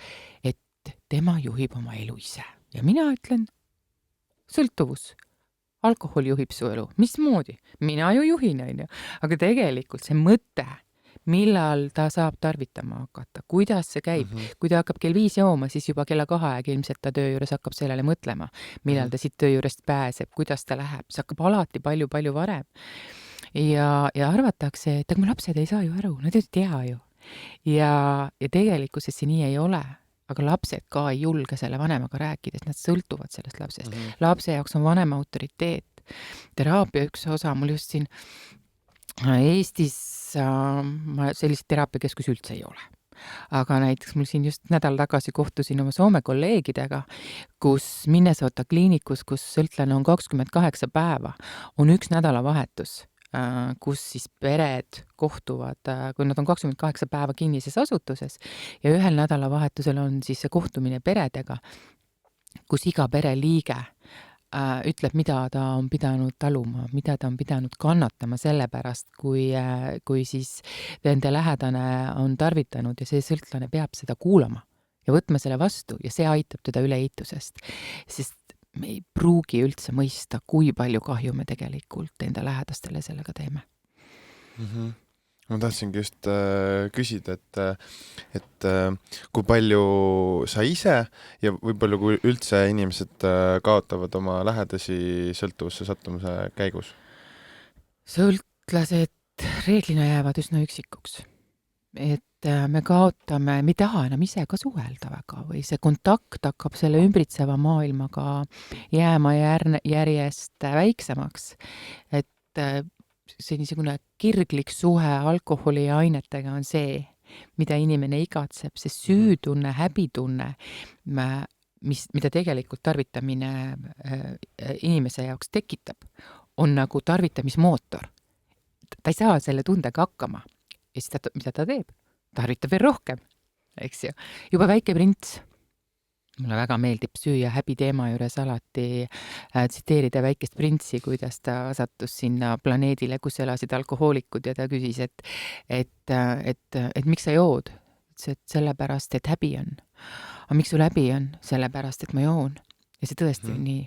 et tema juhib oma elu ise. Ja mina ütlen, sõltuvus. Alkohol juhib su elu. Mismoodi? Mina ju juhin, on ju. Aga tegelikult see mõte, millal ta saab tarvitama hakata, kuidas see käib. Kui ta hakkab kell 5 jooma, siis juba kella 2 aeg ilmselt ta töö juures hakkab sellele mõtlema, millal ta siit töö juurest pääseb, kuidas ta läheb. See hakkab alati palju varem. Ja arvatakse, et mu lapsed ei saa ju aru, nad ei tea ju. Ja tegelikkuses see nii ei ole. Aga lapsed ka ei julge selle vanemaga rääkida, et nad sõltuvad sellest lapsest. Lapse jaoks on vanema autoriteet. Teraapia üks osa, mul just siin Eestis selliseid teraapiakeskusi üldse ei ole. Aga näiteks mul siin just nädal tagasi kohtusin oma Soome kolleegidega, kus Minnesota kliinikus, kus sõltlane on 28 päeva, on üks nädalavahetus, kus siis pered kohtuvad, kui nad on 28 päeva kinnises asutuses ja ühel nädalavahetusel on siis see kohtumine peredega, kus iga pereliige ütleb, mida ta on pidanud taluma, mida ta on pidanud kannatama selle pärast, kui siis nende lähedane on tarvitanud ja see sõltlane peab seda kuulama ja võtma selle vastu ja see aitab teda üle eitusest, sest me ei pruugi üldse mõista, kui palju kahju me tegelikult enda lähedastele sellega teeme. Ma tahtsingi just küsida, et kui palju sa ise ja võib-olla kui üldse inimesed kaotavad oma lähedasi sõltuvusse sattumuse käigus? Sõltlased reeglina jäävad üsna üksikuks. Et me kaotame, me ei taha enam ise ka suhelda väga või see kontakt hakkab selle ümbritseva maailmaga jääma järjest väiksemaks. Et see niisugune kirglik suhe alkoholi ja ainetega on see, mida inimene igatseb, see süütunne, häbitunne, mida tegelikult tarvitamine inimese jaoks tekitab, on nagu tarvitamismootor. Ta ei saa selle tundega hakkama. Ja siis mida ta teeb? Tarvitab veel rohkem, eks ju. Juba Väike prints. Mulle väga meeldib süüa häbi teema juures alati tsiteerida Väikest printsi, kuidas ta sattus sinna planeedile, kus elasid alkohoolikud ja ta küsis, et miks sa jood? Sellepärast, et häbi on. Aga miks sul häbi on? Sellepärast, et ma joon. Ja see tõesti on nii.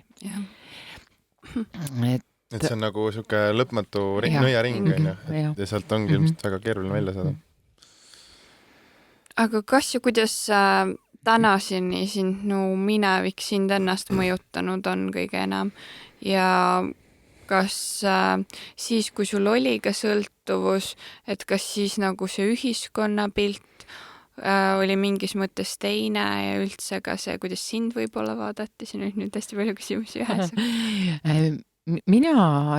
Et see on nagu siuke lõpmatu nõiaring, ja sealt ongi ilmselt väga keeruline välja saada. Aga kas ja kuidas tänaseni sinu minevik sind ennast mõjutanud on kõige enam ja kas siis, kui sul oli ka sõltuvus, et kas siis nagu see ühiskonnapilt oli mingis mõttes teine ja üldse ka see, kuidas sind võib-olla vaadati, siin on nüüd hästi palju küsimusi ühes. Mina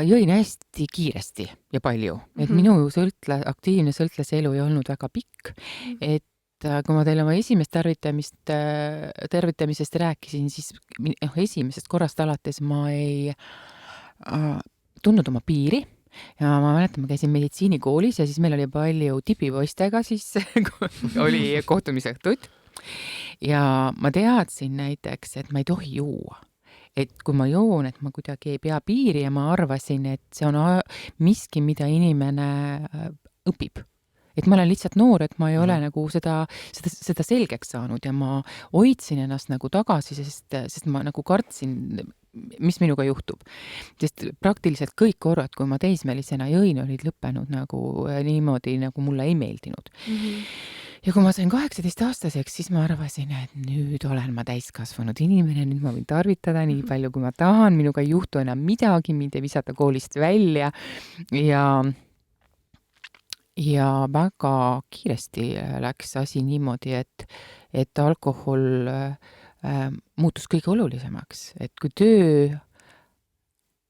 jõin hästi kiiresti ja palju, et minu aktiivne sõltlase elu ei olnud väga pikk, et kui ma teile oma esimest tervitamisest rääkisin, siis esimesest korrast alates ma ei tundnud oma piiri ja ma mäletan, ma käisin meditsiinikoolis ja siis meil oli palju tipipoistega, siis oli kohtumisõhtud ja ma teadsin näiteks, et ma ei tohi juua. Et kui ma joon, et ma kuidagi ei pea piiri ja ma arvasin, et see on miski, mida inimene õpib. Et ma olen lihtsalt noor, et ma ei ole nagu seda selgeks saanud ja ma hoidsin ennast nagu tagasi, sest ma nagu kartsin, mis minuga juhtub. Sest praktiliselt kõik korrad, kui ma teismelisena jõin, olid lõppenud nagu niimoodi, nagu mulle ei meeldinud. Ja kui ma sain 18-aastaseks, siis ma arvasin, et nüüd olen ma täiskasvanud inimene, nüüd ma võin tarvitada nii palju, kui ma tahan, minuga ei juhtu enam midagi, mind ei visata koolist välja ja väga kiiresti läks asi niimoodi, et alkohol muutus kõige olulisemaks, et kui töö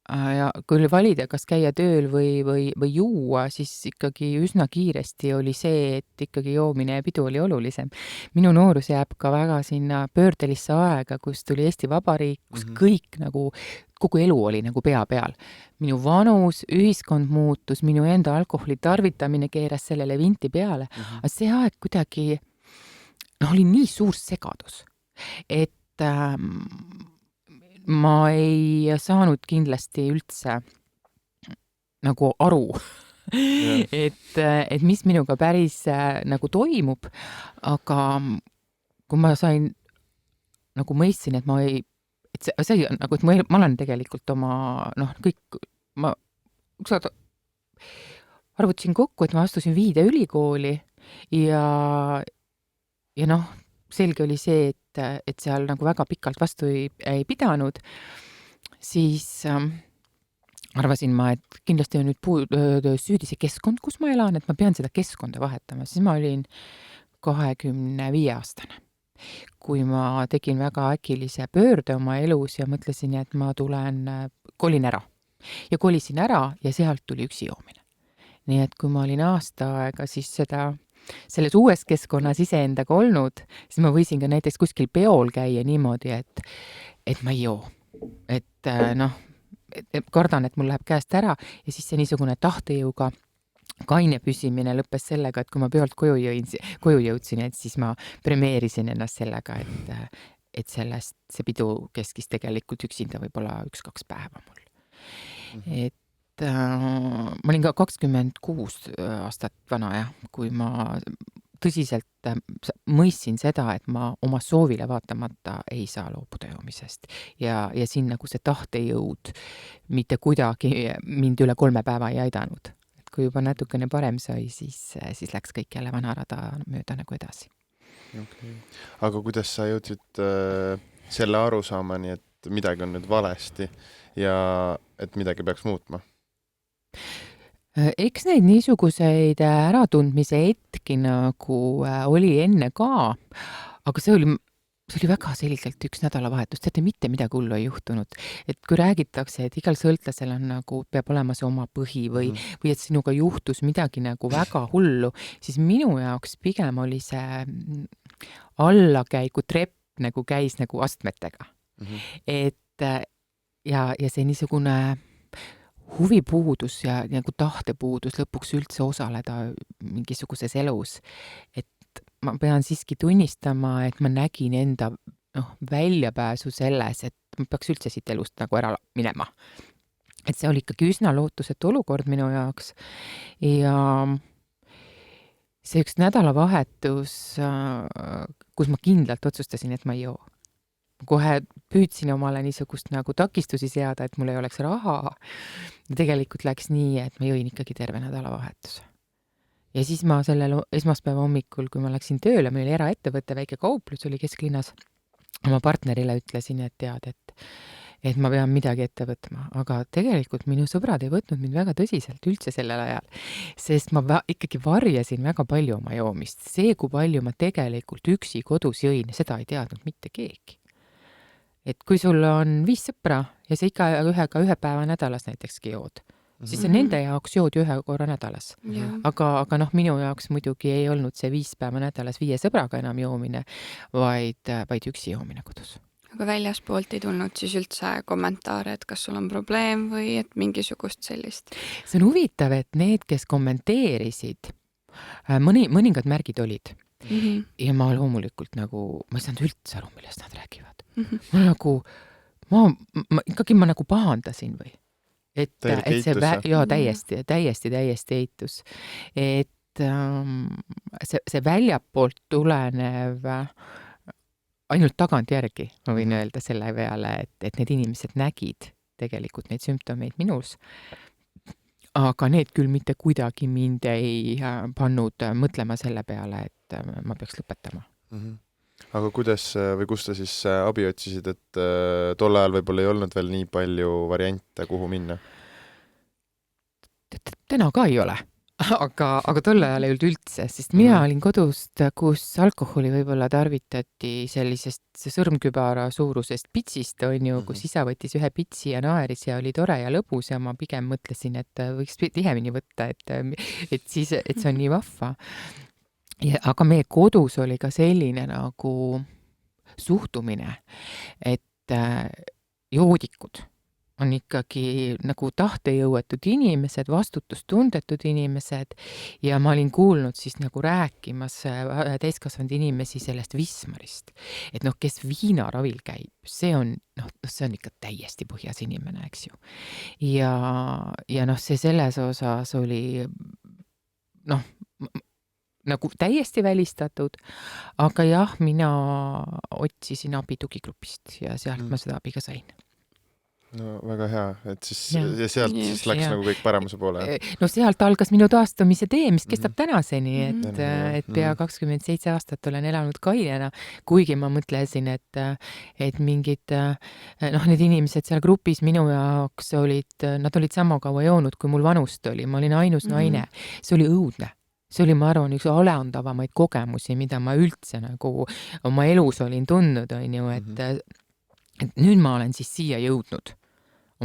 ja kui valida, kas käia tööl või juua, siis ikkagi üsna kiiresti oli see, et ikkagi joomine ja pidu oli olulisem. Minu noorus jääb ka väga sinna pöördelisse aega, kus tuli Eesti Vabariik, kus kõik nagu, kogu elu oli nagu pea peal. Minu vanus, ühiskond muutus, minu enda alkoholi tarvitamine keeras sellele vinti peale. Aga see aeg kuidagi oli nii suur segadus, et ma ei saanud kindlasti üldse nagu aru, et mis minuga päris nagu toimub, aga kui ma sain nagu mõistsin, et ma ei, et see nagu, et ma olen tegelikult oma, kõik, ma ükskord arvutasin kokku, et ma astusin Viide ülikooli ja selge oli see, et seal nagu väga pikalt vastu ei pidanud, siis arvasin ma, et kindlasti on nüüd süüdi see keskkond, kus ma elan, et ma pean seda keskkonda vahetama. Siis ma olin 25-aastane, kui ma tegin väga äkilise pöörde oma elus ja mõtlesin, et ma kolin ära. Ja kolisin ära ja sealt tuli üksi joomine. Nii et kui ma olin aasta aega siis selles uues keskkonnas iseendaga olnud, siis ma võisin ka näiteks kuskil peol käia niimoodi, et ma ei joo. Et kardan, et mul läheb käest ära ja siis see niisugune tahtejõuga kaine püsimine lõppes sellega, et kui ma peolt koju jõudsin, et siis ma premeerisin ennast sellega, et see pidu keskis tegelikult üksinda võib-olla 1-2 päeva mul. Et ma olin ka 26 aastat vana, kui ma tõsiselt mõistsin seda, et ma oma soovile vaatamata ei saa loobuda joomisest. Ja siin nagu see tahtejõud mitte kuidagi mind üle 3 päeva ei aidanud. Et kui juba natukene parem sai, siis läks kõik jälle vanarada mööda nagu edasi. Okay. Aga kuidas sa jõudsid selle arusaamani, et midagi on nüüd valesti ja et midagi peaks muutma? Eks neid niisuguseid äratundmise hetki nagu oli enne ka, aga see oli väga selgelt üks nädalavahetus, teate, mitte midagi hullu ei juhtunud. Et kui räägitakse, et igal sõltlasel on nagu, peab olema see oma põhi või et sinuga juhtus midagi nagu väga hullu, siis minu jaoks pigem oli see allakäigu trepp nagu käis nagu astmetega. Et ja see niisugune huvipuudus ja nagu tahtepuudus lõpuks üldse osaleda mingisuguses elus. Et ma pean siiski tunnistama, et ma nägin enda väljapääsu selles, et ma peaks üldse siit elust nagu ära minema. Et see oli ikkagi üsna lootusetu olukord minu jaoks. Ja see üks nädalavahetus, kus ma kindlalt otsustasin, et ma ei joo. Kohe püüdsin omale niisugust nagu takistusi seada, et mul ei oleks raha. Tegelikult läks nii, et ma jõin ikkagi terve nädalavahetuse. Ja siis ma sellel esmaspäeva hommikul, kui ma läksin tööle, meil oli eraettevõtte väike kauplus, oli kesklinnas, oma partnerile ütlesin, et tead, et ma pean midagi ette võtma. Aga tegelikult minu sõbrad ei võtnud mind väga tõsiselt üldse sellel ajal, sest ma ikkagi varjasin väga palju oma joomist. See, kui palju ma tegelikult üksi kodus jõin, seda ei teadnud mitte keegi. Et kui sul on 5 sõpra ja sa ikka ühe päeva nädalas näitekski jood, siis nende jaoks jood 1 korra nädalas. Aga minu jaoks muidugi ei olnud see 5 päeva nädalas 5 sõbraga enam joomine, vaid üksi joomine kodus. Aga väljaspoolt ei tulnud siis üldse kommentaare, et kas sul on probleem või et mingisugust sellist? See on huvitav, et need, kes kommenteerisid, mõningad märgid olid. Ja ma loomulikult nagu, ma ei saanud üldse aru, millest nad räägivad. Ma nagu, ma nagu pahandasin või. Et see täiesti eitus. Et see väljapoolt tulenev ainult tagantjärgi, ma võin öelda selle peale, et need inimesed nägid tegelikult neid sümptomeid minus. Aga need küll mitte kuidagi mind ei pannud mõtlema selle peale, et ma peaks lõpetama. Aga kuidas või kus sa siis abi otsisid, et tol ajal võib-olla ei olnud veel nii palju variante, kuhu minna? Täna ka ei ole, aga tol ajal ei olnud üldse, sest mina olin kodust, kus alkoholi võib-olla tarvitati sellisest sõrmkübara suurusest pitsist, kus isa võttis 1 pitsi ja naeris ja oli tore ja lõbus ja ma pigem mõtlesin, et võiks tihemini võtta, et see on nii vahva. Aga meie kodus oli ka selline nagu suhtumine, et joodikud on ikkagi nagu tahtejõuetud inimesed, vastutustundetud inimesed ja ma olin kuulnud siis nagu rääkimas täiskasvanud inimesi sellest Wismarist. Et noh, kes viinaravil käib, see on ikka täiesti põhjas inimene, eks ju. Ja noh, see selles osas oli nagu täiesti välistatud, aga jah, mina otsisin abi tugigrupist ja sealt ma seda abi ka sain. No väga hea, et siis ja sealt siis läks nagu kõik paremuse poole. No sealt algas minu taastumise tee, mis kestab tänaseni, et pea 27 aastat olen elanud kainena, kuigi ma mõtlesin, et mingid, need inimesed seal grupis minu jaoks nad olid sama kaua joonud, kui mul vanust oli, ma olin ainus naine, see oli õudne. See oli, ma arvan, üks oleandavamaid kogemusi, mida ma üldse nagu oma elus olin tundnud, on ju, et nüüd ma olen siis siia jõudnud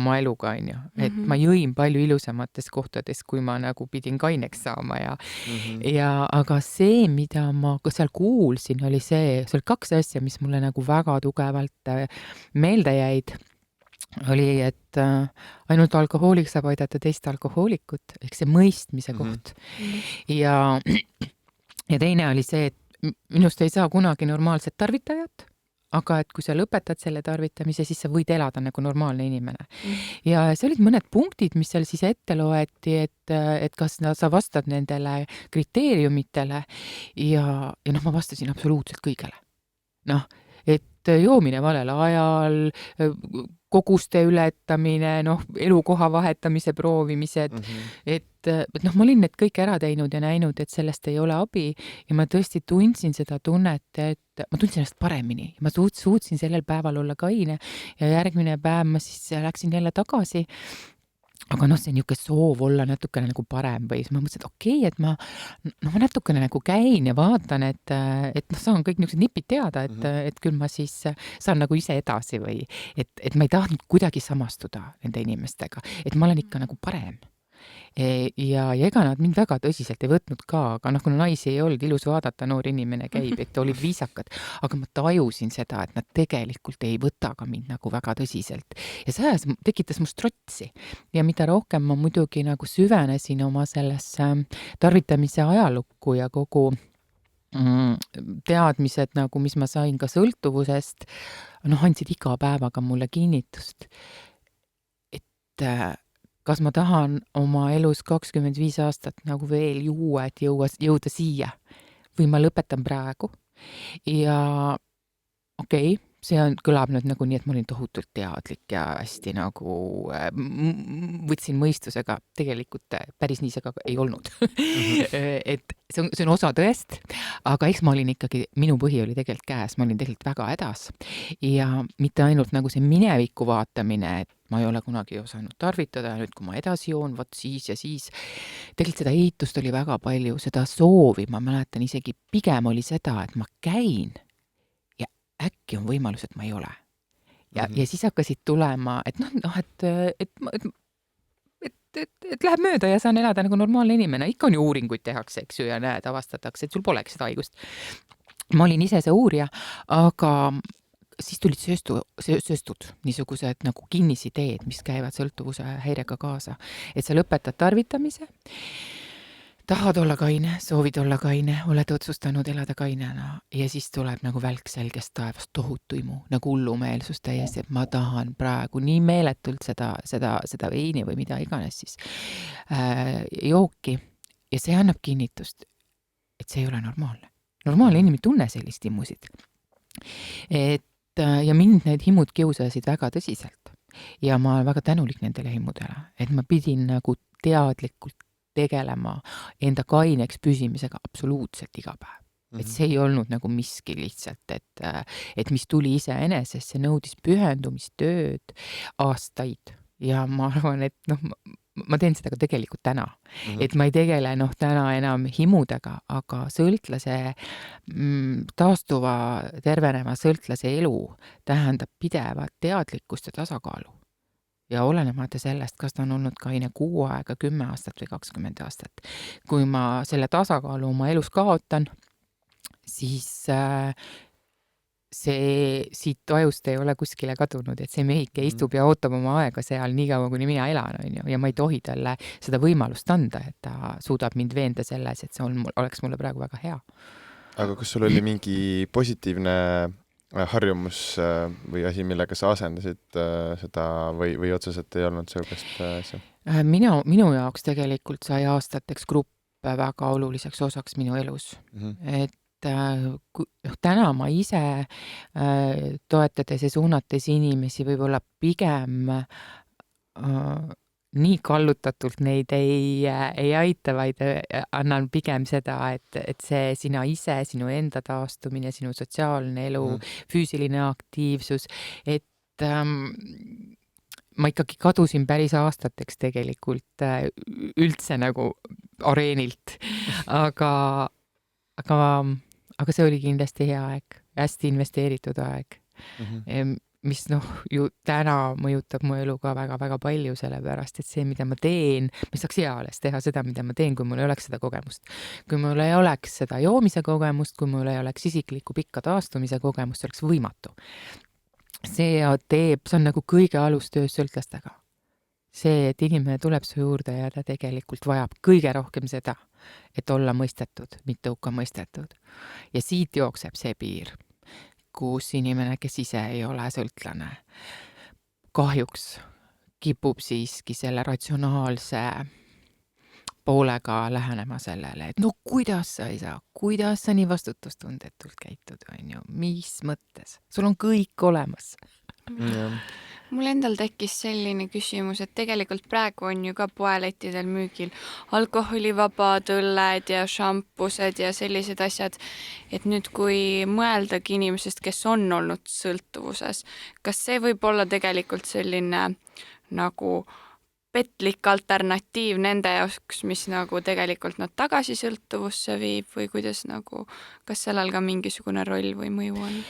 oma eluga, on ju, et ma jõin palju ilusamates kohtades, kui ma nagu pidin kaineks saama aga see, mida ma seal kuulsin, oli see oli 2 asja, mis mulle nagu väga tugevalt meelde jäid, oli, et ainult alkohoolik saab aidata teist alkohoolikut, ehk see mõistmise koht. Ja teine oli see, et minust ei saa kunagi normaalset tarvitajat, aga et kui sa lõpetad selle tarvitamise, siis sa võid elada nagu normaalne inimene. Ja see olid mõned punktid, mis seal siis ette loeti, et kas sa vastad nendele kriteeriumitele ja ma vastasin absoluutselt kõigele. Et joomine valel ajal, koguste ületamine, elukoha vahetamise proovimised, et ma olin need kõik ära teinud ja näinud, et sellest ei ole abi ja ma tõesti tundsin seda tunnet, et ma tundsin ennast paremini. Ma suutsin sellel päeval olla kaine ja järgmine päev ma siis läksin jälle tagasi. Aga see on niisugune soov olla natukene nagu parem või siis ma mõtlesin, et okei, et ma natukene nagu käin ja vaatan, et saan kõik niisugused nipid teada, et küll ma siis saan nagu ise edasi või et ma ei tahtnud kuidagi samastuda nende inimestega, et ma olen ikka nagu parem. Ja ega nad mind väga tõsiselt ei võtnud ka, aga kuna naisi ei olnud ilus vaadata, noor inimene käib, et olid viisakad, aga ma tajusin seda, et nad tegelikult ei võta ka mind nagu väga tõsiselt. Ja see tekitas must trotsi. Ja mida rohkem ma muidugi nagu süvenesin oma sellesse tarvitamise ajalukku ja kogu teadmised, nagu mis ma sain ka sõltuvusest, andsid iga päevaga mulle kinnitust, et kas ma tahan oma elus 25 aastat nagu veel juua, et jõuda siia või ma lõpetan praegu. Ja okei, see kõlab nüüd nagu nii, et ma olin tohutult teadlik ja hästi nagu võtsin mõistusega, tegelikult päris nii see ka ei olnud. Et see on osa tõest, aga eks ma olin ikkagi, minu põhi oli tegelikult käes, ma olin tegelikult väga hädas ja mitte ainult nagu see mineviku vaatamine, et ma ei ole kunagi osanud tarvitada ja nüüd, kui ma edasi joon, vot siis ja siis. Tegelikult seda ehitust oli väga palju, seda soovi, ma mäletan isegi pigem oli seda, et ma käin ja äkki on võimalus, et ma ei ole. Ja siis hakkasid tulema, et et läheb mööda ja saan elada nagu normaalne inimene. Ikka on ju uuringuid tehakse, eks ju, ja näed, avastatakse, et sul poleks seda haigust. Ma olin ise see uurija, aga siis tulid sööstud niisugused nagu kinnisideed, mis käivad sõltuvuse häirega kaasa. Et sa lõpetad tarvitamise, tahad olla kaine, soovid olla kaine, oled otsustanud elada kainena ja siis tuleb nagu välk selgest taevast tohutu imu, nagu hullumeelsus täiesti, et ma tahan praegu nii meeletult seda veini või mida iganes siis jooki ja see annab kinnitust, et see ei ole normaalne. Normaalne inimene ei tunne sellist imusid. Ja mind need himud kiusasid väga tõsiselt ja ma olen väga tänulik nendele himudele, et ma pidin nagu teadlikult tegelema enda kaineks püsimisega absoluutselt iga päev. Et see ei olnud nagu miski lihtsalt, et mis tuli iseenesest, see nõudis pühendumistööd aastaid ja ma arvan, et ma teen seda ka tegelikult täna. Et ma ei tegele täna enam himudega, aga sõltlase, taastuva terveneva sõltlase elu tähendab pidevat teadlikkust ja tasakaalu. Ja olenemata sellest, kas ta on olnud kaine 6 aega, 10 aastat või 20 aastat. Kui ma selle tasakaalu oma elus kaotan, siis see siit ajust ei ole kuskile kadunud, et see mehike istub ja ootab oma aega seal nii kaua, kuni mina elan, on ju, ja ma ei tohi talle seda võimalust anda, et ta suudab mind veenda selles, et see oleks mulle praegu väga hea. Aga kas sul oli mingi positiivne harjumus või asi, millega sa asendasid seda või otseselt ei olnud sellist asja? Minu jaoks tegelikult sai aastateks grupp väga oluliseks osaks minu elus. Et täna ma ise toetades ja suunates inimesi võib-olla pigem nii kallutatult neid ei aita, vaid annan pigem seda, et see sina ise, sinu enda taastumine, sinu sotsiaalne elu, füüsiline aktiivsus, et ma ikkagi kadusin päris aastateks tegelikult üldse nagu areenilt, aga see oli kindlasti hea aeg, hästi investeeritud aeg, mis ju täna mõjutab mu elu ka väga-väga palju, sellepärast, et see, mida ma teen, ma saaks eales teha seda, mida ma teen, kui mul ei oleks seda kogemust. Kui mul ei oleks seda joomise kogemust, kui mul ei oleks isikliku pikka taastumise kogemust, see oleks võimatu. See on nagu kõige alustöös sõltlastega. See, et inimene tuleb su juurde ja ta tegelikult vajab kõige rohkem seda, et olla mõistetud, mitte hukka mõistetud. Ja siit jookseb see piir, kus inimene, kes ise ei ole sõltlane, kahjuks kipub siiski selle ratsionaalse poolega lähenema sellele, et kuidas sa ei saa, kuidas sa nii vastutustundetult käitud, on ju, mis mõttes? Sul on kõik olemas. Mul endal tekkis selline küsimus, et tegelikult praegu on ju ka poelettidel müügil alkoholivabad õlled ja šampused ja sellised asjad, et nüüd kui mõeldagi inimesest, kes on olnud sõltuvuses, kas see võib olla tegelikult selline nagu petlik alternatiiv nende jaoks, mis nagu tegelikult nad tagasi sõltuvusse viib või kuidas nagu, kas sellel ka mingisugune roll või mõju on?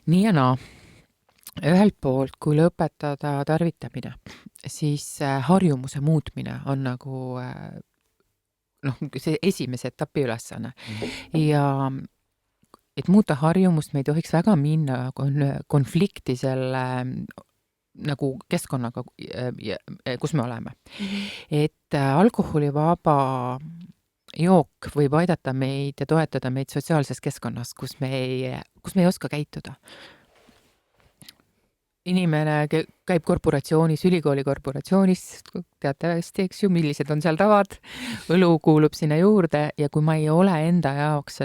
Nii ja naa. Ühelt poolt, kui lõpetada tarvitamine, siis harjumuse muutmine on nagu see esimese etapi ülesanne. Ja et muuta harjumust, me ei tohiks väga minna konflikti selle nagu keskkonnaga, kus me oleme. Et alkoholivaba jook võib aidata meid ja toetada meid sotsiaalses keskkonnas, kus me ei oska käituda. Inimene käib korporatsioonis, ülikooli korporatsioonis, teatavasti, eks ju, millised on seal tavad, õlu kuulub sinna juurde ja kui ma ei ole enda jaoks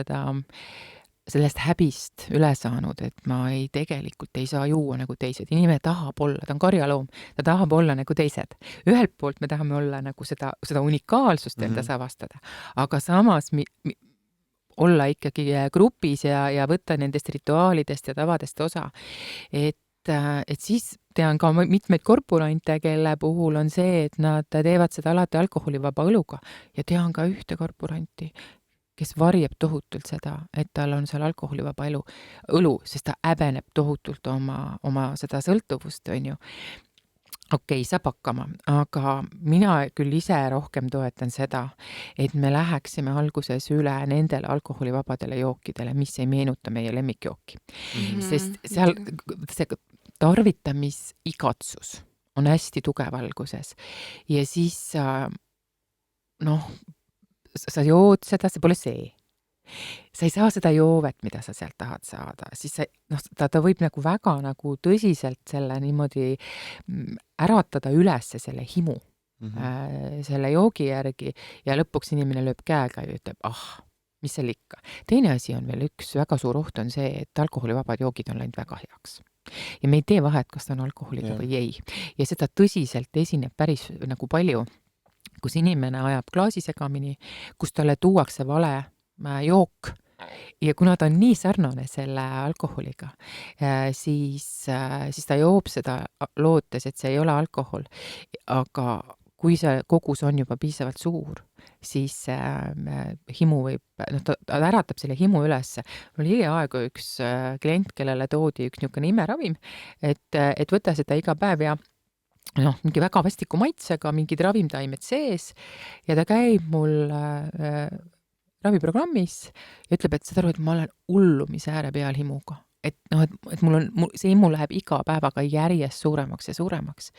sellest häbist üle saanud, et ma tegelikult ei saa juua nagu teised. Inimene tahab olla, ta on karjaloom, ta tahab olla nagu teised. Ühelt poolt me tahame olla nagu seda unikaalsust endas avastada, aga samas olla ikkagi grupis ja võtta nendest rituaalidest ja tavadest osa, et siis tean ka mitmeid korporante, kelle puhul on see, et nad teevad seda alati alkoholivaba õluga ja tean ka ühte korporanti, kes varjab tohutult seda, et tal on seal alkoholivaba õlu, sest ta häbeneb tohutult oma seda sõltuvust, on ju. Okei, saab hakkama, aga mina küll ise rohkem toetan seda, et me läheksime alguses üle nendele alkoholivabadele jookidele, mis ei meenuta meie lemmikjooki. Sest seal see tarvitamisigatsus on hästi tugev alguses ja siis sa jood seda, see pole see. Sa ei saa seda joovet, mida sa sealt tahad saada, siis ta võib nagu väga nagu tõsiselt selle niimoodi äratada üles selle himu selle joogi järgi ja lõpuks inimene lööb käega ja ütleb, mis seal ikka. Teine asi on veel üks väga suur oht on see, et alkoholivabad joogid on läinud väga heaks. Ja me ei tee vahet, kas ta on alkoholiga või ei. Ja seda tõsiselt esineb päris nagu palju, kus inimene ajab klaasi segamini, kus talle tuuakse vale jook ja kuna ta on nii sarnane selle alkoholiga, siis ta joob seda lootes, et see ei ole alkohol, aga kui see kogus on juba piisavalt suur, siis himu võib, ta äratab selle himu ülesse. Mul oli hiljaaegu üks klient, kellele toodi üks niisugune imeravim, et võta seda iga päev ja mingi väga vastiku maitsega, mingid ravimtaimed sees ja ta käib mul raviprogrammis ja ütleb, et saad aru, et ma olen hullumise ääre peal himuga. Et see himu läheb iga päevaga järjest suuremaks ja suuremaks,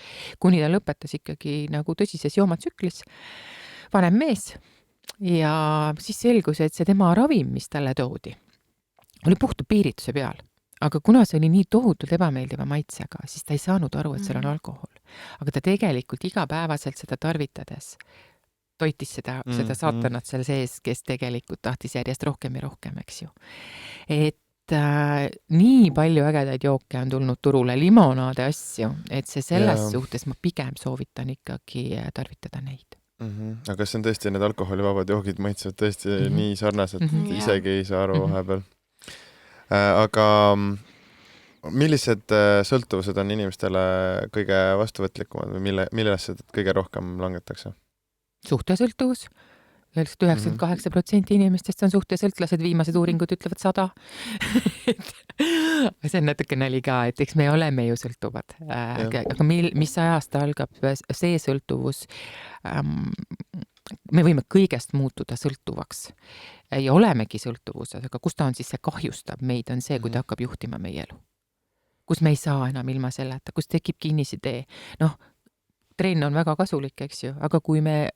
kuni ta lõpetas ikkagi nagu tõsises joomatsüklis, vanem mees. Ja siis selgus, et see tema ravim, mis talle toodi, oli puhtu piirituse peal. Aga kuna see oli nii tohutult ebameeldiva maitsega, siis ta ei saanud aru, et seal on alkohol. Aga ta tegelikult igapäevaselt seda tarvitades toitis seda saatanat seal sees, kes tegelikult tahtis järjest rohkem ja rohkem, eks ju. Et nii palju ägedaid jooke on tulnud turule, limonaade asju, et see selles suhtes ma pigem soovitan ikkagi tarvitada neid. Aga kas see on tõesti, need alkoholivabad joogid maitsevad tõesti nii sarnased, isegi ei saa aru vahepeal? Aga millised sõltuvused on inimestele kõige vastuvõtlikumad või millesse kõige rohkem langetakse? Suhtesõltuvus. 98% inimestest on suhtesõltlased, viimased uuringud ütlevad 100. See on natuke nali ka, et eks me oleme ju sõltuvad. Aga mis ajast algab see sõltuvus? Me võime kõigest muutuda sõltuvaks ja olemegi sõltuvuses, aga kus ta on siis see kahjustab meid, on see, kui ta hakkab juhtima meie elu. Kus me ei saa enam ilma selleta, kus tekib kinnisidee. Trenn on väga kasulik, eks ju, aga kui me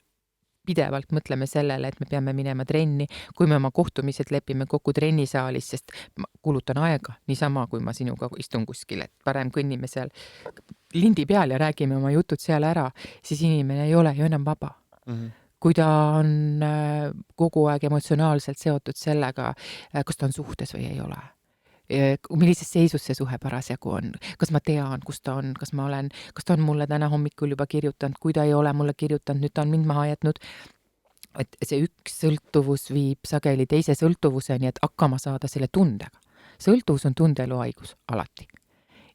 pidevalt mõtleme sellele, et me peame minema trenni, kui me oma kohtumised lepime kokku trennisaalis, sest ma kulutan aega niisama, kui ma sinuga istun kuskil, et parem kõnnime seal lindi peal ja räägime oma jutud seal ära, siis inimene ei ole ju enam vaba. Kui ta on kogu aeg emotsionaalselt seotud sellega, kas ta on suhtes või ei ole. Millises seisus see suhe parasjagu on, kas ma tean, kus ta on, kas ta on mulle täna hommikul juba kirjutanud, kui ta ei ole mulle kirjutanud, nüüd ta on mind maha jätnud. Et see üks sõltuvus viib sageli teise sõltuvuseni, et hakkama saada selle tundega. Sõltuvus on tundeeluhaigus alati.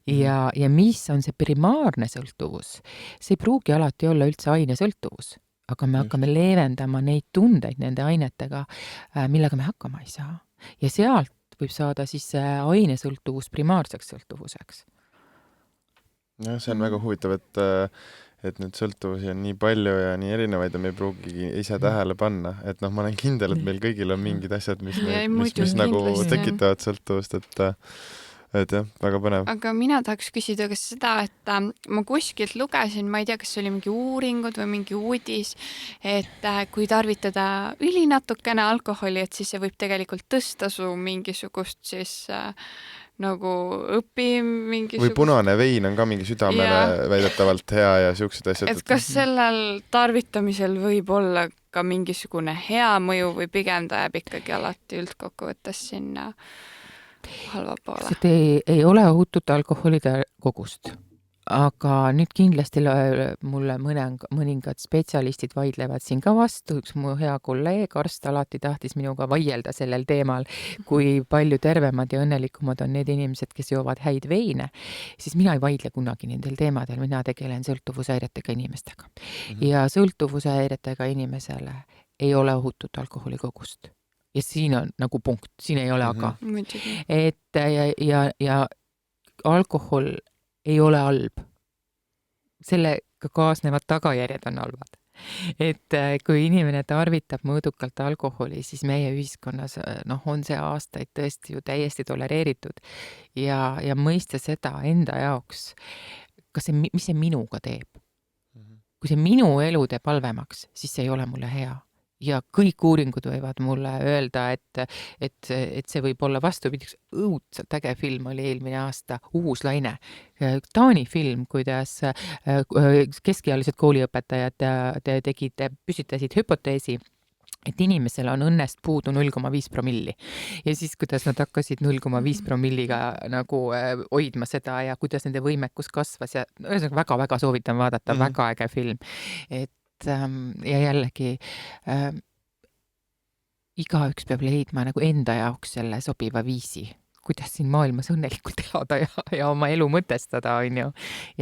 Ja mis on see primaarne sõltuvus? See ei pruugi alati olla üldse ainesõltuvus, aga me hakkame leevendama neid tundeid nende ainetega, millega me hakkama ei saa. Ja sealt võib saada siis ainesõltuvus primaarseks sõltuvuseks. See on väga huvitav, et nüüd sõltuvusi on nii palju ja nii erinevaid ja me ei pruugigi ise tähele panna. Et ma olen kindel, et meil kõigil on mingid asjad, mis nagu tekitavad sõltuvust, et jah, väga põnev. Aga mina tahaks küsida ka seda, et ma kuskilt lugesin, ma ei tea, kas see oli mingi uuringud või mingi uudis, et kui tarvitada ülinatukene alkoholi, et siis see võib tegelikult tõsta su mingisugust siis nagu mingisugust... Või punane vein on ka mingi südamele väidetavalt hea ja siuksed asjad. Et kas sellel tarvitamisel võib olla ka mingisugune hea mõju või pigem ta jääb ikkagi alati üldkokkuvõttes sinna halva poole? See ei ole ohutut alkoholide kogust, aga nüüd kindlasti mulle mõningad spetsialistid vaidlevad siin ka vastu. Üks mu hea kolleeg, arst alati tahtis minuga vaielda sellel teemal, kui palju tervemad ja õnnelikumad on need inimesed, kes joovad häid veine. Siis mina ei vaidle kunagi nendel teemadel, mina tegelen sõltuvushäiretega inimestega. Ja sõltuvushäiretega inimesele ei ole ohutut alkoholikogust. Ja siin on nagu punkt, siin ei ole aga. Et ja alkohol ei ole halb. Sellega kaasnevad tagajärjed on halvad. Et kui inimene tarvitab mõõdukalt alkoholi, siis meie ühiskonnas on see aastaid tõesti ju täiesti tolereeritud ja mõista seda enda jaoks, mis see minuga teeb. Kui see minu elu teeb halvemaks, siis see ei ole mulle hea. Ja kõik uuringud võivad mulle öelda, et see võib olla vastupidi. Õudselt äge film oli eelmine aasta, Uus laine. Taani film, kuidas keskealised kooliõpetajad püstitasid hüpoteesi, et inimesel on õnnest puudu 0,5 promilli. Ja siis, kuidas nad hakkasid 0,5 promilliga nagu hoidma seda ja kuidas nende võimekus kasvas ja väga-väga soovitan vaadata, väga äge film. Ja jällegi igaüks peab leidma nagu enda jaoks selle sobiva viisi, kuidas siin maailmas õnnelikult elada ja oma elu mõtestada, on ju.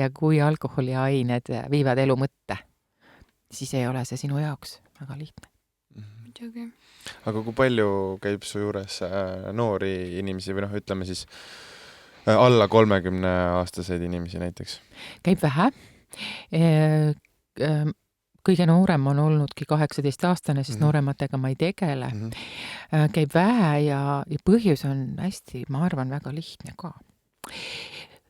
Ja kui alkoholiained viivad elu mõtte, siis ei ole see sinu jaoks väga lihtne. Aga kui palju käib su juures noori inimesi või ütleme siis alla 30-aastaseid inimesi näiteks? Käib vähe. kõige noorem on olnudki 18-aastane, sest noorematega ma ei tegele. Käib vähe ja põhjus on hästi, ma arvan, väga lihtne ka.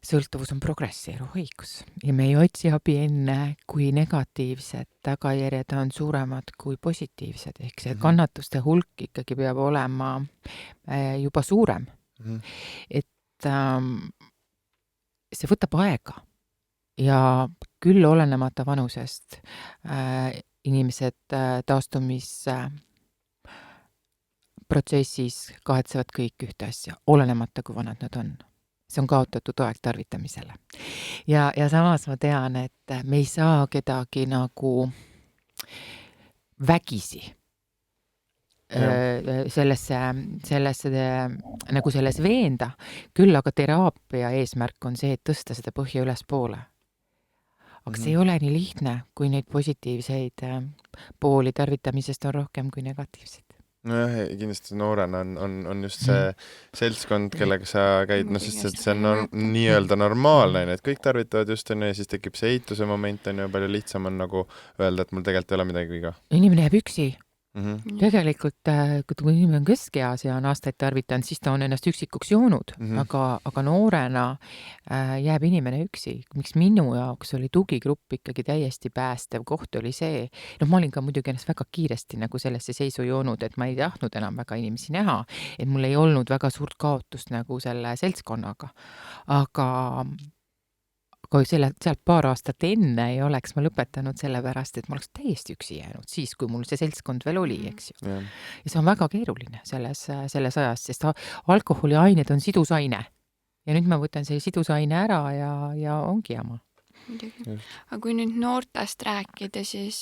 Sõltuvus on progresseeruv haigus ja me ei otsi abi enne, kui negatiivsed tagajärjed on suuremad kui positiivsed, ehk see kannatuste hulk ikkagi peab olema juba suurem. Et see võtab aega ja küll olenemata vanusest inimesed taastumisprotsessis kahetsevad kõik ühte asja, olenemata kui vanad nad on. See on kaotatud aeg tarvitamisele. Ja samas ma tean, et me ei saa kedagi nagu vägisi sellesse nagu selles veenda, küll aga teraapia eesmärk on see, et tõsta seda põhja ülespoole. Aga see ei ole nii lihtne, kui neid positiivseid pooli tarvitamisest on rohkem kui negatiivseid. Nojah, kindlasti noorena on just see seltskond, kellega sa käid, sest see on nii-öelda normaalne, et kõik tarvitavad just ja siis tekib see eituse moment ja palju lihtsam on nagu öelda, et mul tegelikult ei ole midagi viga. Inimene jääb üksi. Tegelikult, kui inimene on keskeas ja on aastaid tarvitanud, siis ta on ennast üksikuks joonud, aga noorena jääb inimene üksi. Miks minu jaoks oli tugigrupp ikkagi täiesti päästev koht oli see, ma olin ka muidugi ennast väga kiiresti nagu sellesse seisu joonud, et ma ei tahtnud enam väga inimesi näha, et mul ei olnud väga suurt kaotust nagu selle seltskonnaga. Aga sealt paar aastat enne ei oleks ma lõpetanud sellepärast, et ma oleks täiesti üksi jäänud siis, kui mul see seltskond veel oli, eks ju. Ja see on väga keeruline selles ajas, sest alkoholiained on sidusaine. Ja nüüd ma võtan selle sidusaine ära ja ongi jama. Aga kui nüüd noortest rääkida, siis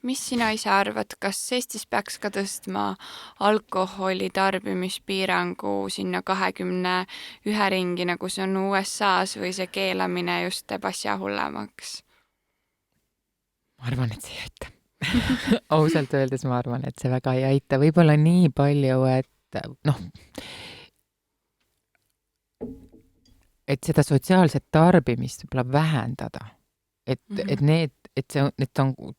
mis sina ise arvad, kas Eestis peaks ka tõstma alkoholi tarbimispiirangu sinna 21 ringi, nagu see on USA-s või see keelamine just teeb asja hullemaks? Ma arvan, et see ei aita. Ausalt öeldes ma arvan, et see väga ei aita. Võib-olla nii palju, et seda sotsiaalset tarbimist võib-olla vähendada. Et ta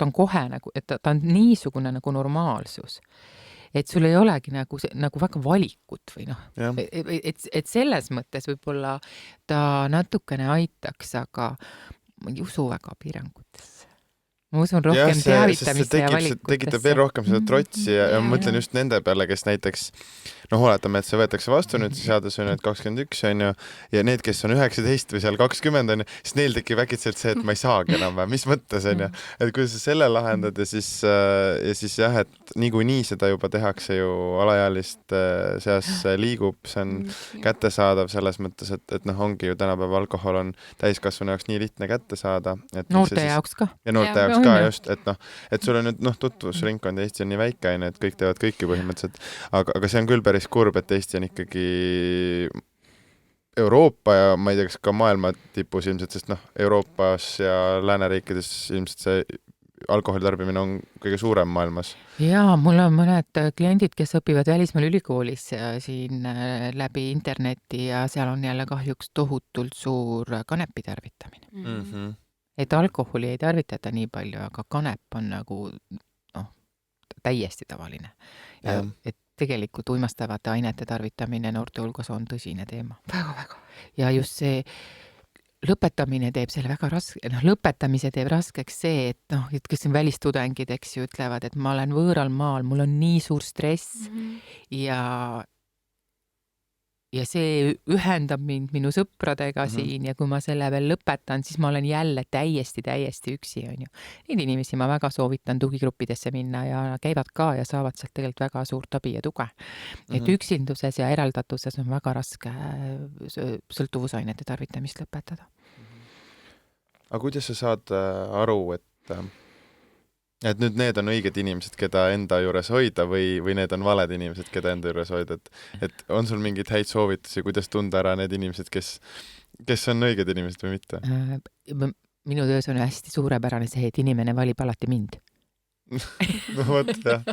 on kohe nagu, et ta on niisugune nagu normaalsus. Et sul ei olegi nagu väga valikut või et selles mõttes võib-olla ta natukene aitaks, aga ma ei usu väga piirangutesse. Ma usun rohkem teavitamisse ja valikutesse. See tekitab veel rohkem seda trotsi ja ma mõtlen just nende peale, kes näiteks, oletame, et see võetakse vastu nüüd, see seadus on nüüd 21 on ju, ja need, kes on 19 või seal 20 on ju, siis neil tekib äkitselt see, et ma ei saagi enam või, mis mõttes on ju, et kuidas sa selle lahendad ja siis jah, et niikuinii seda juba tehakse ju alaealist seas liigub, see on kättesaadav selles mõttes, et ongi ju tänapäeva alkohol on täiskasvanu jaoks nii lihtne kätte saada. Noorte jaoks ka. Ja noorte jaoks ka just, et sul on nüüd tutvusringkond, Eesti on nii väike, et kõik teevad kõiki põhimõtteliselt, aga see on küll päris kurb, et Eesti on ikkagi Euroopa ja ma ei tea, kas ka maailma tipus ilmselt, sest Euroopas ja lääneriikides ilmselt see alkoholi tarbimine on kõige suurem maailmas. Jaa, mul on mõned kliendid, kes õpivad välismaal ülikoolis siin läbi interneti ja seal on jälle kahjuks tohutult suur kanepi tarvitamine. Et alkoholi ei tarvitata nii palju, aga kanep on nagu täiesti tavaline. Ja, et tegelikult uimastavate ainete tarvitamine noorte hulgas on tõsine teema. Väga-väga. Ja just see lõpetamine teeb selle väga raske, lõpetamise teeb raskeks see, et kes on välistudengid, eks ju, ütlevad, et ma olen võõral maal, mul on nii suur stress ja see ühendab mind minu sõpradega siin ja kui ma selle veel lõpetan, siis ma olen jälle täiesti üksi, on ju. Neid inimesi ma väga soovitan tugigruppidesse minna ja käivad ka ja saavad sealt tegelikult väga suurt abi ja tuge. Et üksinduses ja eraldatuses on väga raske sõltuvusainete tarvitamist lõpetada. Aga kuidas sa saad aru, et nüüd need on õiged inimesed, keda enda juures hoida või need on valed inimesed, keda enda juures hoida, et on sul mingid häid soovitusi, kuidas tunda ära need inimesed, kes on õiged inimesed või mitte? Minu töös on hästi suurepärane see, et inimene valib alati mind. No võt, jah.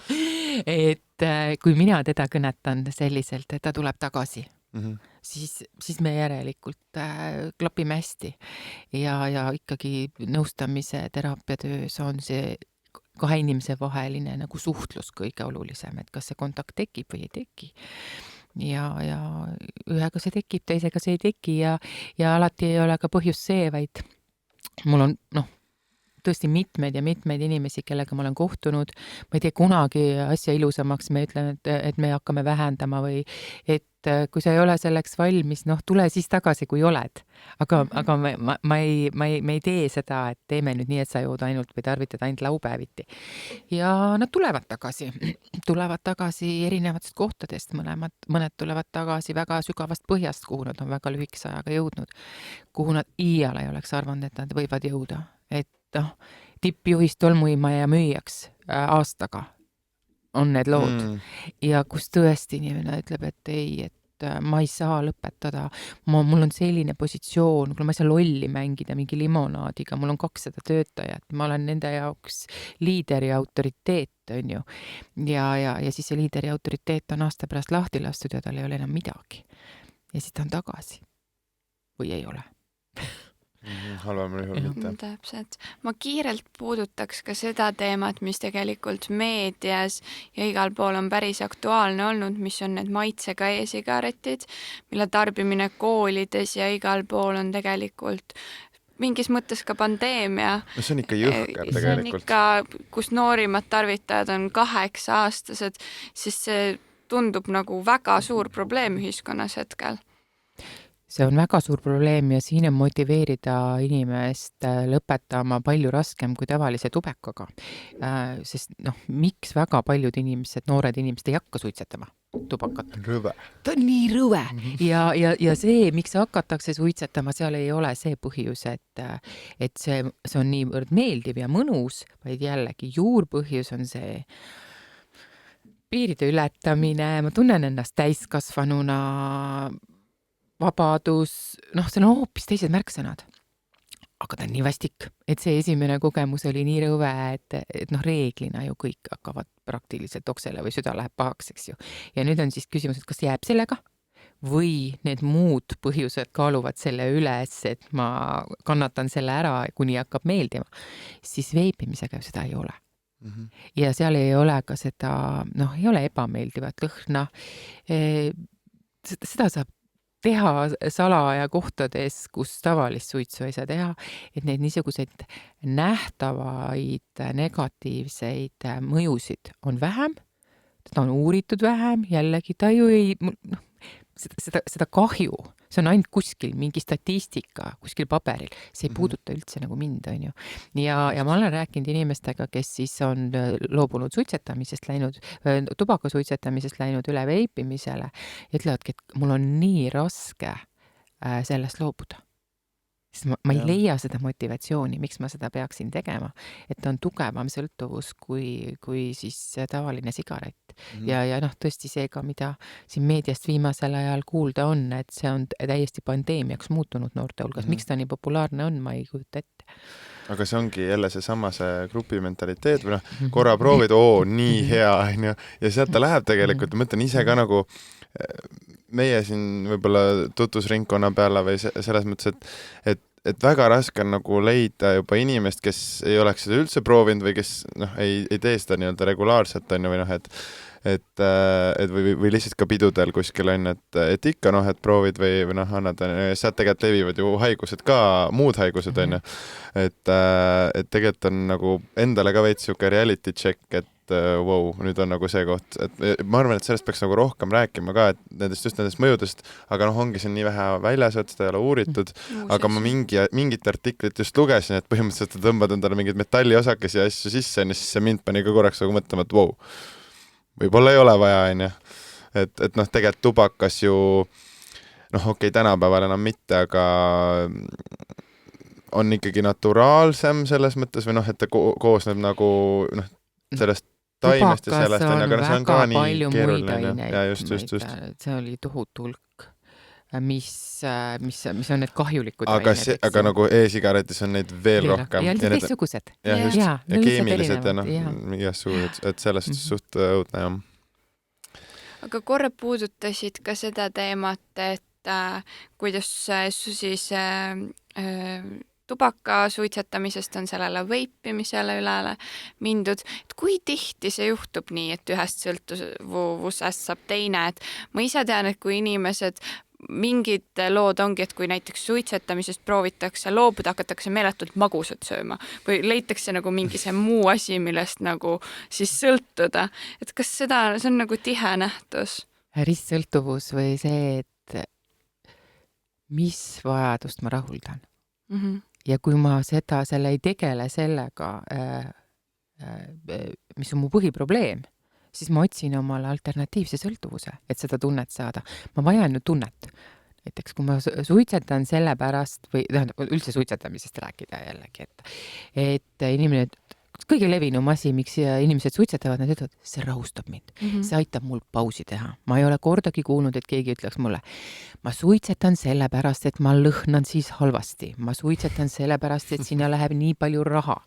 Et kui mina teda kõnetan selliselt, et ta tuleb tagasi, siis me järelikult klapime hästi ja ikkagi nõustamise teraapiatöös on see kahe inimese vaheline nagu suhtlus kõige olulisem, et kas see kontakt tekib või ei teki. Ja ühega see tekib, teisega see ei teki ja alati ei ole ka põhjus see, vaid mul on tõesti mitmeid inimesi, kellega ma olen kohtunud, ma ei tee kunagi asja ilusamaks, me ütlen, et me hakkame vähendama või et kui sa ei ole selleks valmis, tule siis tagasi, kui oled. Aga ma ei tee seda, et teeme nüüd nii, et sa jood ainult või tarvitad ainult laupäeviti. Ja nad tulevad tagasi erinevatest kohtadest, mõned tulevad tagasi väga sügavast põhjast, kuhu nad on väga lühikese ajaga jõudnud, kuhu nad iial ei oleks arvanud, et nad võivad jõuda. Et tippjuhist tolmuimaja müüjaks aastaga on need lood. Ja kus tõesti inimene ütleb, et ei, et ma ei saa lõpetada, mul on selline positsioon, kui ma ei saa lolli mängida mingi limonaadiga, mul on 200 töötajat, ma olen nende jaoks liideri autoriteet, on ju. Ja siis see liideri autoriteet on aasta pärast lahti lastud ja tal ei ole enam midagi. Ja siis ta on tagasi. Või ei ole. Halvemal juhul mitte. Täpselt. Ma kiirelt puudutaks ka seda teemat, mis tegelikult meedias ja igal pool on päris aktuaalne olnud, mis on need maitsega e-sigaretid, mille tarbimine koolides ja igal pool on tegelikult mingis mõttes ka pandeemia. No see on ikka jõhker tegelikult. See on ikka, kus noorimad tarvitajad on 8-aastased, siis see tundub nagu väga suur probleem ühiskonnas hetkel. See on väga suur probleem ja siin on motiveerida inimest lõpetama palju raskem kui tavalise tubekaga. Sest miks väga paljud inimesed, noored inimesed ei hakka suitsetama tubakat? Rõve. Ta on nii rõve. Ja see, miks hakatakse suitsetama, seal ei ole see põhjus, et see on niivõrd meeldiv ja mõnus, vaid jällegi juurpõhjus on see piiride ületamine, ma tunnen ennast täiskasvanuna, vabadus, see on hoopis teised märksõnad. Aga ta on nii vastik, et see esimene kogemus oli nii rõve, et reeglina ju kõik hakkavad praktiliselt oksele või süda läheb pahaks, eks ju. Ja nüüd on siis küsimus, et kas jääb sellega või need muud põhjused kaaluvad selle üles, et ma kannatan selle ära, kuni hakkab meeldima. Siis veipimisega seda ei ole. Ja seal ei ole ka seda, ei ole ebameeldivat lõhna. Seda saab teha salaja kohtades, kus tavalist suitsu ei saa teha, et neid niisuguseid nähtavaid negatiivseid mõjusid on vähem, seda on uuritud vähem, jällegi ta ju ei, seda kahju, see on ainult kuskil mingi statistika, kuskil paberil, see ei puuduta üldse nagu mind, on ju. Ja ma olen rääkinud inimestega, kes siis on loobunud suitsetamisest läinud, tubaka suitsetamisest läinud üle veipimisele, ütlevadki, et mul on nii raske sellest loobuda. Sest ma ei leia seda motivatsiooni, miks ma seda peaksin tegema, et ta on tugevam sõltuvus kui siis tavaline sigaret. Ja tõesti seega, mida siin meediast viimasel ajal kuulda on, et see on täiesti pandeemiaks muutunud noorte hulgas. Miks ta nii populaarne on, ma ei kujuta ette. Aga see ongi jälle see grupi mentaliteet või korra proovid, nii hea, ja sealt ta läheb tegelikult, mõtlen ise ka nagu meie siin võib-olla tutvusringkonna peale või selles mõttes, et väga raske on nagu leida juba inimest, kes ei oleks seda üldse proovinud või kes ei tee seda nii-öelda regulaarselt või lihtsalt ka pidudel kuskil on, et ikka et proovid või annad, sealt tegelikult levivad ju haigused ka, muud haigused on, et tegelikult on nagu endale ka veits siuke reality check, et wow, nüüd on nagu see koht, et ma arvan, et sellest peaks nagu rohkem rääkima ka, et nendest mõjudest, aga ongi siin nii vähe väljas, et seda ei ole uuritud, aga ma mingit artiklit just lugesin, et põhimõtteliselt tõmbad endale mingeid metalliosakesi ja asju sisse, ja siis see mind pani ka korraks nagu mõtlema, et wow, võib-olla ei ole vaja, on. Et tegelikult tubakas ju, okei, tänapäeval enam mitte, aga on ikkagi naturaalsem selles mõttes või et ta koosneb nagu sellest taimest ja sellest, aga see on ka nii keeruline. Ja just. See oli tohutu hulk, mis on need kahjulikud ained. Aga nagu e-sigaretis on neid veel rohkem. Ja teistsugused. Ja keemilised ja igasugused, et sellest suht õudne, jah. Aga korra puudutasid ka seda teemat, et kuidas siis tubaka suitsetamisest on sellele veipimisele üle mindud, et kui tihti see juhtub nii, et ühest sõltuvusest saab teine, et ma ise tean, et kui inimesed mingid lood ongi, et kui näiteks suitsetamisest proovitakse loobuda, hakatakse meeletult magusat sööma või leitakse nagu mingi see muu asi, millest nagu siis sõltuda. Et kas see on nagu tihe nähtus? Ristsõltuvus või see, et mis vajadust ma rahuldan. Ja kui ma selle ei tegele sellega, mis on mu põhiprobleem, siis ma otsin omale alternatiivse sõltuvuse, et seda tunnet saada. Ma vajan ju tunnet. Näiteks, kui ma suitsetan selle pärast, või üldse suitsetamisest rääkida jällegi, et inimene, kõige levinum asi, miks inimesed suitsetavad, nad ütlevad, see rahustab mind. See aitab mul pausi teha. Ma ei ole kordagi kuulnud, et keegi ütleks mulle, ma suitsetan selle pärast, et ma lõhnan siis halvasti. Ma suitsetan selle pärast, et sinna läheb nii palju raha.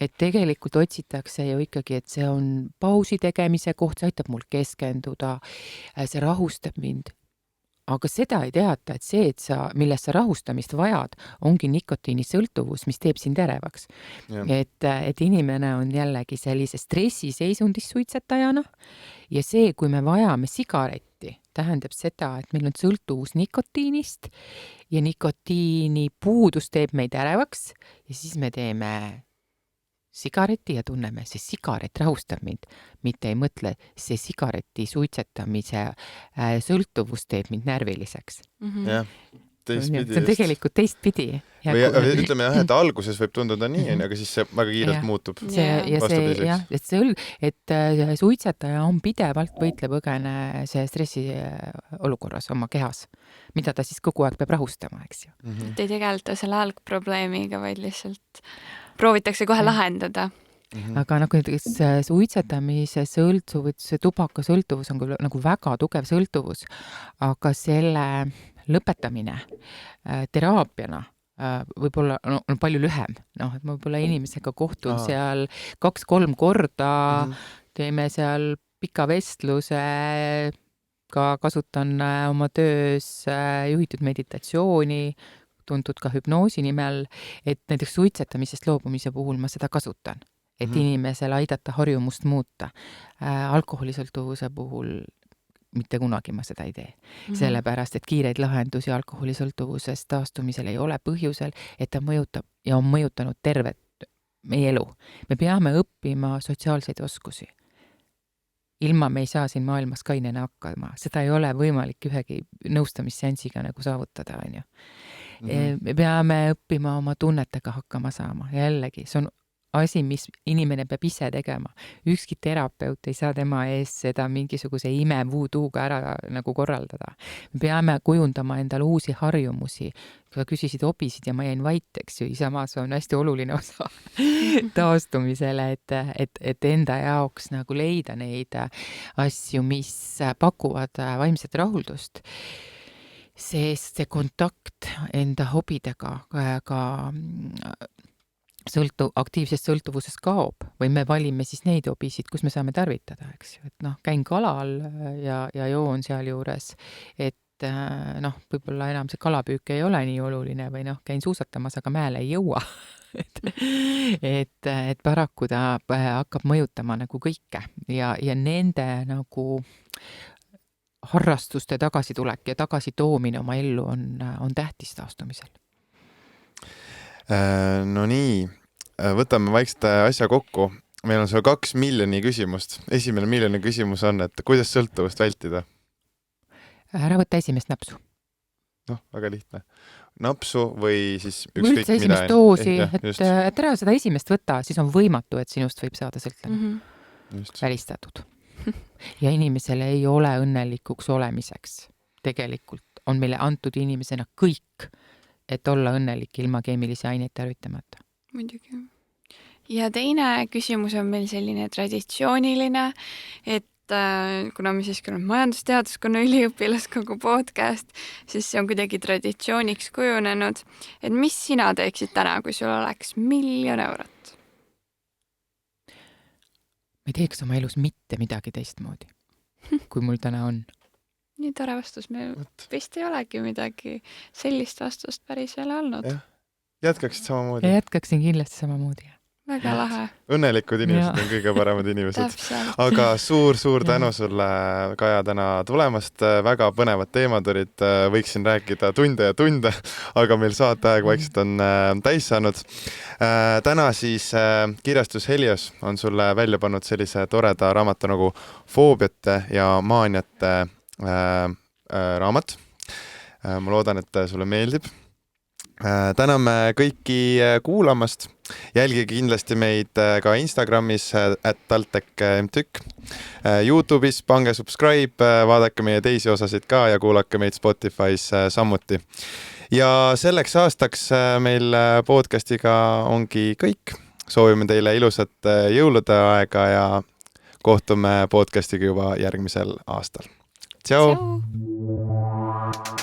Et tegelikult otsitakse ju ikkagi, et see on pausi tegemise koht, see aitab mul keskenduda, see rahustab mind. Aga seda ei teata, et see, millest sa rahustamist vajad, ongi nikotiini sõltuvus, mis teeb sind ärevaks. Et inimene on jällegi sellise stressiseisundis suitsetajana ja see, kui me vajame sigaretti, tähendab seda, et meil on sõltuvus nikotiinist ja nikotiini puudus teeb meid ärevaks ja siis me teeme sigareti ja tunneme, see sigaret rahustab mind, mitte ei mõtle, see sigareti suitsetamise sõltuvus teeb mind närviliseks. Jah, teistpidi. See on tegelikult teistpidi. Või ütleme jah, et alguses võib tunduda nii, aga siis see väga kiirelt muutub. Et suitsetaja on pidevalt võitleb õgene see stressi olukorras oma kehas, mida ta siis kogu aeg peab rahustama, eks ju. Et ei tegeleta selle algprobleemiga, vaid lihtsalt proovitakse kohe lahendada. Aga nagu suitsetamise sõltuvus, tubaka sõltuvus on küll nagu väga tugev sõltuvus, aga selle lõpetamine teraapiana võib-olla on palju lühem. Et ma võib-olla inimesega kohtun seal 2-3 korda, teeme seal pika vestluse, ka kasutan oma töös juhitud meditatsiooni, tuntud ka hüpnoosi nimel, et näiteks suitsetamisest loobumise puhul ma seda kasutan, et inimesele aidata harjumust muuta. Alkoholisõltuvuse puhul mitte kunagi ma seda ei tee. Sellepärast, et kiireid lahendusi alkoholisõltuvusest taastumisel ei ole põhjusel, et ta mõjutab ja on mõjutanud tervet meie elu. Me peame õppima sotsiaalseid oskusi. Ilma me ei saa siin maailmas kainena hakkama. Seda ei ole võimalik ühegi nõustamisseansiga nagu saavutada, on ju. Me peame õppima oma tunnetega hakkama saama. Jällegi, see on asi, mis inimene peab ise tegema. Ükski terapeut ei saa tema ees seda mingisuguse voodooga ära nagu korraldada. Me peame kujundama endale uusi harjumusi. Kui küsisid hobisid ja ma jäin vaiteks, ju samas on hästi oluline osa taastumisele, et enda jaoks nagu leida neid asju, mis pakuvad vaimset rahuldust. Sest see kontakt enda hobidega ka aktiivsest sõltuvusest kaob või me valime siis neid hobisid, kus me saame tarvitada, eks ju. Et käin kalal ja joon seal juures, et võib-olla enam see kalapüük ei ole nii oluline või käin suusatamas, aga mäele ei jõua. et paraku ta hakkab mõjutama nagu kõike ja nende nagu harrastuste tagasitulek ja tagasitoomine oma ellu on tähtis taastumisel. No nii, võtame vaikselt asja kokku. Meil on seal 2 miljoni küsimust. Esimene miljoni küsimus on, et kuidas sõltuvust vältida? Ära võtta esimest napsu. Väga lihtne. Napsu või siis ükskõik mida. Esimest doosi, et ära seda esimest võtta, siis on võimatu, et sinust võib saada sõltlane. Välistatud. Ja inimesele ei ole õnnelikuks olemiseks. Tegelikult on meile antud inimesena kõik, et olla õnnelik ilma keemilisi aineid tarvitamata. Muidugi. Ja teine küsimus on meil selline traditsiooniline, et kuna me siiski oleme majandusteaduskonna üliõpilas kogu podcast, siis see on kuidagi traditsiooniks kujunenud. Et mis sina teeksid täna, kui sul oleks 1 000 000 eurot? Ma ei teeks oma elus mitte midagi teistmoodi, kui mul täna on. Nii tore vastus, me vist ei olegi midagi sellist vastust päris veel olnud. jätkaksid samamoodi. ja jätkaksin kindlasti samamoodi. väga lahe. Õnnelikud inimesed Ja. on kõige paremad inimesed. Täpselt. Aga suur tänu sulle, Kaja, täna tulemast. Väga põnevad teemad olid, võiksin rääkida tunde ja tunde, aga meil saateaeg vaikselt on täis saanud. Täna siis kirjastus Helios on sulle välja pannud sellise toreda raamatu nagu Foobiate ja maaniate raamat. Ma loodan, et sulle meeldib. Täname kõiki kuulamast. Jälgige kindlasti meid ka Instagramis @taltech_mtük. YouTube'is pange subscribe, vaadake meie teisi osasid ka ja kuulake meid Spotify's samuti. Ja selleks aastaks meil podcastiga ongi kõik. Soovime teile ilusat jõulude aega ja kohtume podcastiga juba järgmisel aastal. Tšau! Tšau!